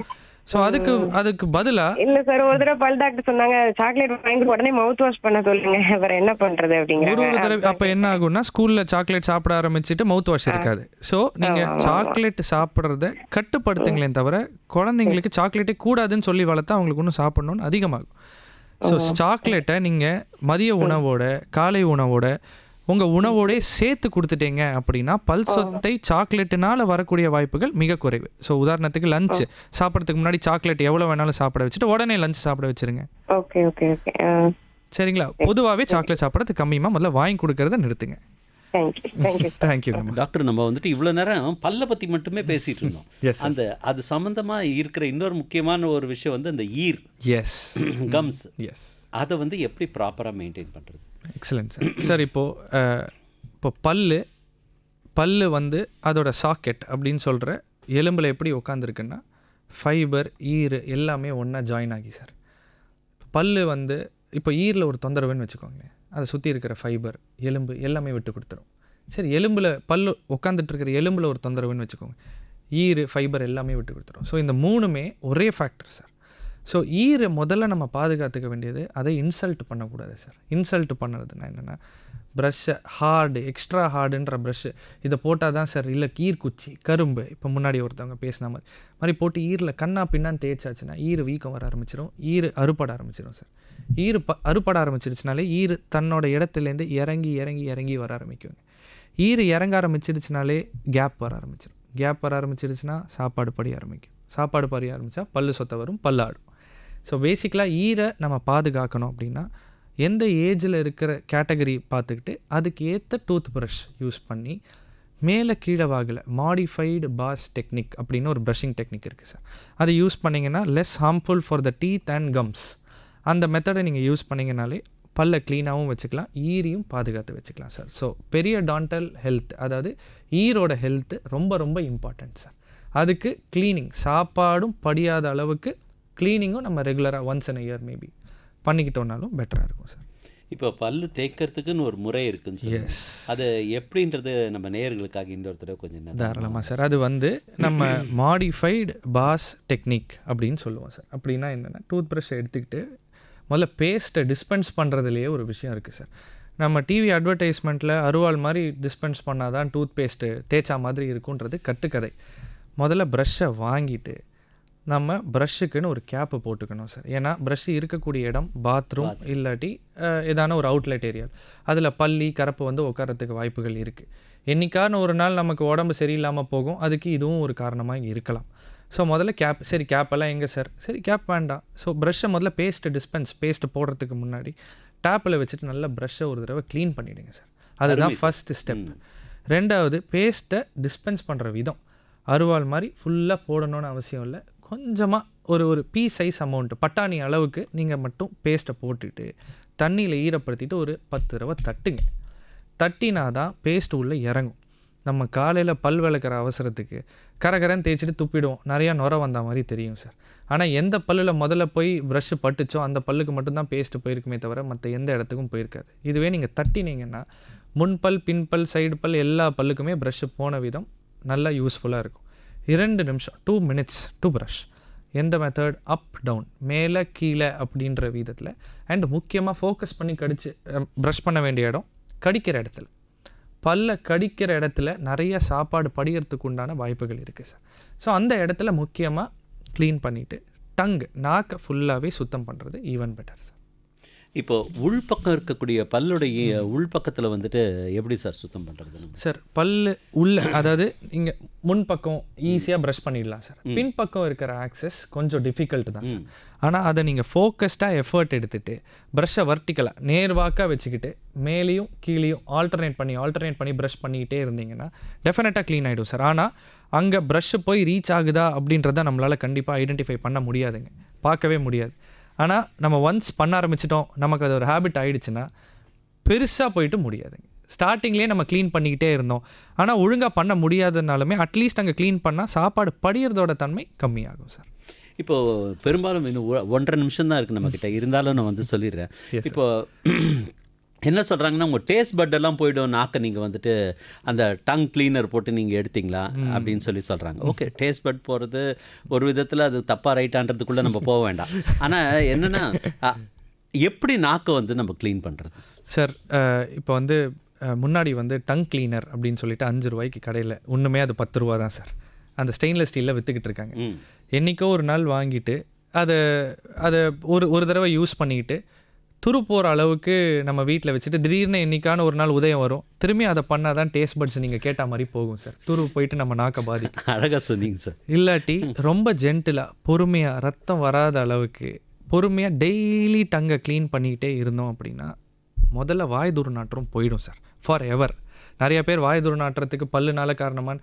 ஸோ அதுக்கு பதிலாக இல்லை சார், ஒரு தடவை பல் டாக்டர் சொன்னாங்க சாக்லேட் வாங்கி உடனே மவுத் வாஷ் பண்ண சொல்லுங்க, வேற என்ன பண்றது அப்படிங்கிற. ஒரு தடவை அப்போ என்ன ஆகும்னா ஸ்கூலில் சாக்லேட் சாப்பிட ஆரம்பிச்சுட்டு மவுத் வாஷ் இருக்காது. ஸோ நீங்கள் சாக்லேட் சாப்பிட்றத கட்டுப்படுத்துங்களே தவிர குழந்தைங்களுக்கு சாக்லேட்டே கூடாதுன்னு சொல்லி வளர்த்தா அவங்களுக்கு ஒன்றும் சாப்பிடணும்னு அதிகமாகும். ஸோ சாக்லேட்டை நீங்கள் மதிய உணவோட காலை உணவோட உங்கள் உணவோடே சேர்த்து கொடுத்துட்டீங்க அப்படின்னா பல் சொத்தை சாக்லேட்டுனால வரக்கூடிய வாய்ப்புகள் மிக குறைவு. ஸோ உதாரணத்துக்கு லஞ்ச் சாப்பிட்றதுக்கு முன்னாடி சாக்லேட் எவ்வளோ வேணாலும் சாப்பிட வச்சுட்டு உடனே லஞ்ச் சாப்பிட வச்சுருங்க. ஓகே ஓகே ஓகே சரிங்களா? பொதுவாகவே சாக்லேட் சாப்பிட்றது கம்மியாக முதல்ல வாங்கி கொடுக்கறத நிறுத்துங்க. Thank you doctor. நம்ம வந்துட்டு இவ்வளோ நேரம் பல்லை பற்றி மட்டுமே பேசிகிட்டு இருந்தோம். அது சம்மந்தமாக இருக்கிற இன்னொரு முக்கியமான ஒரு விஷயம் வந்து அந்த ஈர், கம்ஸ், அதை வந்து எப்படி ப்ராப்பராக மெயின்டைன் பண்ணுறது? Excellent sir. சார் இப்போ பல்லு வந்து அதோட சாக்கெட் அப்படின்னு சொல்கிற எலும்பில் எப்படி உட்காந்துருக்குன்னா ஃபைபர் ஈர் எல்லாமே ஒன்றா ஜாயின் ஆகி சார். பல்லு வந்து இப்போ ஈரில் ஒரு தொந்தரவுன்னு வச்சுக்கோங்க, அதை சுற்றி இருக்கிற ஃபைபர் எலும்பு எல்லாமே விட்டு கொடுத்துரும். சரி, எலும்பில் பல்லு உட்காந்துட்ருக்கிற எலும்பில் ஒரு தொந்தரவுன்னு வச்சுக்கோங்க, ஈர் ஃபைபர் எல்லாமே விட்டு கொடுத்துரும். ஸோ இந்த மூணுமே ஒரே ஃபேக்டர் சார். ஸோ ஈரை முதல்ல நம்ம பாதுகாத்துக்க வேண்டியது, அதை இன்சல்ட் பண்ணக்கூடாது சார். இன்சல்ட் பண்ணுறதுனா என்னென்னா ப்ரஷ்ஷை எக்ஸ்ட்ரா ஹார்டுன்ற ப்ரஷ்ஷு இதை போட்டால் தான் சார், இல்லை கீர்குச்சி கரும்பு இப்போ முன்னாடி ஒருத்தவங்க பேசின மாதிரி போட்டு ஈரில் கண்ணா பின்னான்னு தேய்ச்சாச்சுன்னா ஈர் வீக்கம் வர ஆரம்பிச்சிடும், ஈர் அறுபட ஆரம்பிச்சிடும் சார். ஈர் அறுபட ஆரம்பிச்சிடுச்சுனாலே ஈர் தன்னோட இடத்துலேருந்து இறங்கி இறங்கி இறங்கி வர ஆரம்பிக்குங்க. ஈர் இறங்க ஆரம்பிச்சிடுச்சுனாலே கேப் வர ஆரம்பிச்சிடும். கேப் வர ஆரம்பிச்சிடுச்சுன்னா சாப்பாடு படிய ஆரம்பிக்கும். சாப்பாடு படிய ஆரம்பித்தா பல்லு சொத்த வரும், பல்லாடும். ஸோ பேசிக்கலாக ஈரை நம்ம பாதுகாக்கணும் அப்படின்னா எந்த ஏஜில் இருக்கிற கேட்டகரி பார்த்துக்கிட்டு அதுக்கு ஏற்ற டூத் ப்ரஷ் யூஸ் பண்ணி மேலே கீழே வாகலை மாடிஃபைடு பாஸ் டெக்னிக் அப்படின்னு ஒரு ப்ரஷிங் டெக்னிக் இருக்குது சார். அதை யூஸ் பண்ணிங்கன்னா less harmful for the teeth and comes. அந்த மெத்தடை நீங்கள் யூஸ் பண்ணிங்கனாலே பல்லை க்ளீனாகவும் வச்சுக்கலாம், ஈரையும் பாதுகாத்து வச்சுக்கலாம் சார். ஸோ பெரியடான்டல் ஹெல்த், அதாவது ஈரோட ஹெல்த்து ரொம்ப ரொம்ப இம்பார்ட்டண்ட் சார். அதுக்கு க்ளீனிங், சாப்பாடும் படியாத அளவுக்கு க்ளீனிங்கும் நம்ம ரெகுலராக ஒன்ஸ் இன் இயர் மேபி பண்ணிக்கிட்டோம்னாலும் பெட்டராக இருக்கும் சார். இப்போ பல்லு தேய்க்கிறதுக்குன்னு ஒரு முறை இருக்குன்னு சொல்லி, அது எப்படின்றது நம்ம நேயர்களுக்காக இன்னொரு தடவை கொஞ்சம் தாராளமாக சார். அது வந்து நம்ம மாடிஃபைடு பாஸ் டெக்னிக் அப்படின்னு சொல்லுவோம் சார். அப்படின்னா என்னென்னா டூத் ப்ரஷ்ஷை எடுத்துக்கிட்டு முதல்ல பேஸ்ட்டை டிஸ்பென்ஸ் பண்ணுறதுலேயே ஒரு விஷயம் இருக்குது சார். நம்ம டிவி அட்வர்டைஸ்மெண்ட்டில் அருவாள் மாதிரி டிஸ்பென்ஸ் பண்ணால் தான் டூத் பேஸ்ட்டு தேய்ச்சா மாதிரி இருக்குன்றது கட்டுக்கதை. முதல்ல ப்ரஷ்ஷை வாங்கிட்டு நம்ம ப்ரஷ்ஷுக்குன்னு ஒரு கேப்பு போட்டுக்கணும் சார். ஏன்னா ப்ரஷ்ஷு இருக்கக்கூடிய இடம் பாத்ரூம் இல்லாட்டி ஏதான ஒரு அவுட்லெட் ஏரியா, அதில் பல்லி கரப்பு வந்து உட்காரத்துக்கு வாய்ப்புகள் இருக்குது. என்றைக்கான ஒரு நாள் நமக்கு உடம்பு சரியில்லாமல் போகும், அதுக்கு இதுவும் ஒரு காரணமாக இருக்கலாம். ஸோ முதல்ல கேப்பெல்லாம் எங்கே சார்? சரி, கேப் வேண்டாம். ஸோ ப்ரஷ்ஷை முதல்ல பேஸ்ட்டு போடுறதுக்கு முன்னாடி டேப்பில் வச்சுட்டு நல்லா ப்ரஷ்ஷை ஒரு தடவை க்ளீன் பண்ணிவிடுங்க சார். அதுதான் ஃபஸ்ட்டு ஸ்டெப். ரெண்டாவது, பேஸ்ட்டை டிஸ்பென்ஸ் பண்ணுற விதம். அருவாள் மாதிரி ஃபுல்லாக போடணும்னு அவசியம் இல்லை. கொஞ்சமாக ஒரு பீ சைஸ் அமௌண்ட்டு பட்டாணி அளவுக்கு நீங்கள் மட்டும் பேஸ்ட்டை போட்டுட்டு தண்ணியில் ஈரப்படுத்திட்டு ஒரு 10 தடவை தட்டுங்க. தட்டினா தான் பேஸ்ட் உள்ளே இறங்கும். நம்ம காலையில் பல் விளக்குற அவசரத்துக்கு கரகரன்னு தேய்ச்சிட்டு துப்பிடுவோம், நிறையா நுர வந்த மாதிரி தெரியும் சார். ஆனால் எந்த பல்லில் முதல்ல போய் ப்ரஷ்ஷு பட்டுச்சோ அந்த பல்லுக்கு மட்டும்தான் பேஸ்ட்டு போயிருக்குமே தவிர மற்ற எந்த இடத்துக்கும் போயிருக்காது. இதுவே நீங்கள் தட்டினீங்கன்னா முன்பல் பின்பல் சைடு பல் எல்லா பல்லுக்குமே ப்ரஷ்ஷு போன விதம் நல்லா யூஸ்ஃபுல்லாக இருக்கும். 2 நிமிஷம் 2 minutes டு ப்ரஷ். எந்த மெத்தட்? அப் டவுன், மேலே கீழே அப்படின்ற விதத்தில். அண்ட் முக்கியமாக ஃபோக்கஸ் பண்ணி ப்ரஷ் பண்ண வேண்டிய இடம் கடிக்கிற இடத்துல. பல்ல கடிக்கிற இடத்துல நிறைய சாப்பாடு படிகிறதுக்கு உண்டான வாய்ப்புகள் இருக்குது சார். ஸோ அந்த இடத்துல முக்கியமாக க்ளீன் பண்ணிவிட்டு நாக்கை ஃபுல்லாகவே சுத்தம் பண்ணுறது ஈவன் பெட்டர் சார். இப்போது உள்பக்கம் இருக்கக்கூடிய பல்லுடைய உள்பக்கத்தில் வந்துட்டு எப்படி சார் சுத்தம் பண்ணுறது சார்? பல்லு அதாவது இங்கே முன்பக்கம் ஈஸியாக ப்ரஷ் பண்ணிடலாம் சார். பின்பக்கம் இருக்கிற ஆக்சஸ் கொஞ்சம் டிஃபிகல்ட் தான் சார். ஆனால் அதை நீங்கள் ஃபோக்கஸ்டாக எஃபர்ட் எடுத்துகிட்டு ப்ரஷ்ஷை வர்ட்டிக்கலாக நேர்வாக்காக வச்சுக்கிட்டு மேலேயும் கீழேயும் ஆல்டர்னேட் பண்ணி ப்ரஷ் பண்ணிக்கிட்டே இருந்தீங்கன்னா டெஃபினட்டாக க்ளீன் ஆகிடும் சார். ஆனால் அங்கே ப்ரஷ்ஷு போய் ரீச் ஆகுதா அப்படின்றத நம்மளால் கண்டிப்பாக ஐடென்டிஃபை பண்ண முடியாதுங்க, பார்க்கவே முடியாது. ஆனால் நம்ம ஒன்ஸ் பண்ண ஆரம்பிச்சிட்டோம், நமக்கு அது ஒரு ஹேபிட் ஆகிடுச்சுன்னா பெருசாக போயிட்டு முடியாதுங்க. ஸ்டார்டிங்லேயே நம்ம க்ளீன் பண்ணிக்கிட்டே இருந்தோம், ஆனால் ஒழுங்காக பண்ண முடியாதனாலுமே அட்லீஸ்ட் அங்கே க்ளீன் பண்ணால் சாப்பாடு படிகிறதோட தன்மை கம்மியாகும் சார். இப்போது பெரும்பாலும் இன்னும் 1.5 நிமிஷம் தான் இருக்குது நம்மக்கிட்ட, இருந்தாலும் நான் வந்து சொல்லிடுறேன். இப்போது என்ன சொல்கிறாங்கன்னா உங்கள் டேஸ்ட் பட்டெல்லாம் போய்டும், நாக்கை நீங்கள் வந்துட்டு அந்த டங் கிளீனர் போட்டு நீங்கள் எடுத்தீங்களா அப்படின்னு சொல்கிறாங்க. ஓகே, டேஸ்ட் பட் போகிறது ஒரு விதத்தில் அது தப்பாக ரைட்டான்றதுக்குள்ளே நம்ம போக வேண்டாம். ஆனால் என்னென்னா எப்படி நாக்கை வந்து நம்ம க்ளீன் பண்ணுறது சார்? இப்போ வந்து முன்னாடி வந்து டங் கிளீனர் அப்படின்னு சொல்லிட்டு 5 ரூபாய்க்கு கடையில், ஒன்றுமே அது 10 ரூபா தான் சார். அந்த ஸ்டெயின்லெஸ் ஸ்டீலில் விற்றுக்கிட்டு இருக்காங்க. என்றைக்கோ ஒரு நாள் வாங்கிட்டு அதை ஒரு தடவை யூஸ் பண்ணிக்கிட்டு துரு போகிற அளவுக்கு நம்ம வீட்டில் வச்சுட்டு திடீர்னு என்றைக்கான ஒரு நாள் உதயம் வரும், திரும்பி அதை பண்ணால் தான் டேஸ்ட் பட்ஸ் நீங்கள் கேட்ட மாதிரி போகும் சார். துரு போயிட்டு நம்ம நாக்க பாதிக்கும். அழகாக சொன்னீங்க சார். இல்லாட்டி ரொம்ப ஜென்டிலாக பொறுமையாக ரத்தம் வராத அளவுக்கு பொறுமையாக டெய்லி டங்கை க்ளீன் பண்ணிக்கிட்டே இருந்தோம் அப்படின்னா முதல்ல வாய் துர்நாற்றம் போயிடும் சார், ஃபார் எவர். நிறைய பேர் வாய் துர்நாற்றத்துக்கு பல்லுனால காரணமான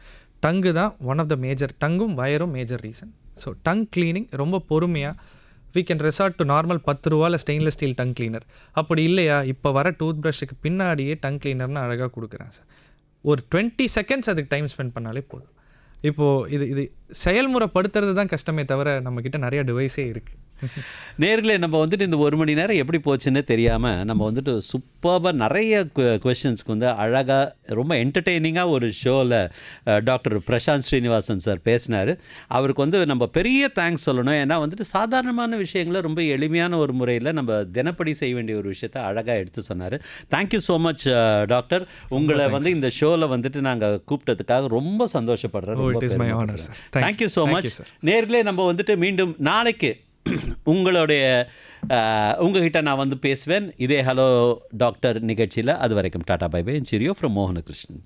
டங்கு தான் ஒன் ஆஃப் த மேஜர், டங்கும் வயரும் major reason. So tongue cleaning ரொம்ப பொறுமையாக we can resort to normal 10 ரூபாயில் ஸ்டெயின்லெஸ் ஸ்டீல் டங் கிளீனர். அப்படி இல்லையா, இப்போ வர டூத் ப்ரஷ்ஷுக்கு பின்னாடியே டங் கிளீனர்னு அழகாக கொடுக்குறேன் சார். ஒரு 20 seconds அதுக்கு டைம் ஸ்பெண்ட் பண்ணாலே போதும். இப்போது இது செயல்முறைப்படுத்துறது தான் கஷ்டமே தவிர நம்மக்கிட்ட நிறைய டிவைஸே இருக்குது. நேர்களே, நம்ம வந்துட்டு இந்த 1 மணி நேரம் எப்படி போச்சுன்னு தெரியாமல் நம்ம வந்துட்டு சூப்பராக நிறைய கொஷின்ஸ்க்கு வந்து அழகாக ரொம்ப என்டர்டெய்னிங்காக ஒரு ஷோவில் டாக்டர் பிரசாந்த் ஸ்ரீனிவாசன் சார் பேசினார். அவருக்கு வந்து நம்ம பெரிய தேங்க்ஸ் சொல்லணும். ஏன்னா வந்துட்டு சாதாரணமான விஷயங்களை ரொம்ப எளிமையான ஒரு முறையில் நம்ம தினப்படி செய்ய வேண்டிய ஒரு விஷயத்தை அழகாக எடுத்து சொன்னார். Thank you so much doctor. உங்களை வந்து இந்த ஷோவில் வந்துட்டு நாங்கள் கூப்பிட்டதுக்காக ரொம்ப சந்தோஷப்படுறோம். Thank you so much. நேர்களே, நம்ம வந்துட்டு மீண்டும் நாளைக்கு உங்ககிட்ட நான் வந்து பேசுவேன் இதே ஹலோ டாக்டர் நிகழ்ச்சியில். அது வரைக்கும் tata bye bye. Cheerio from Mohanakrishnan.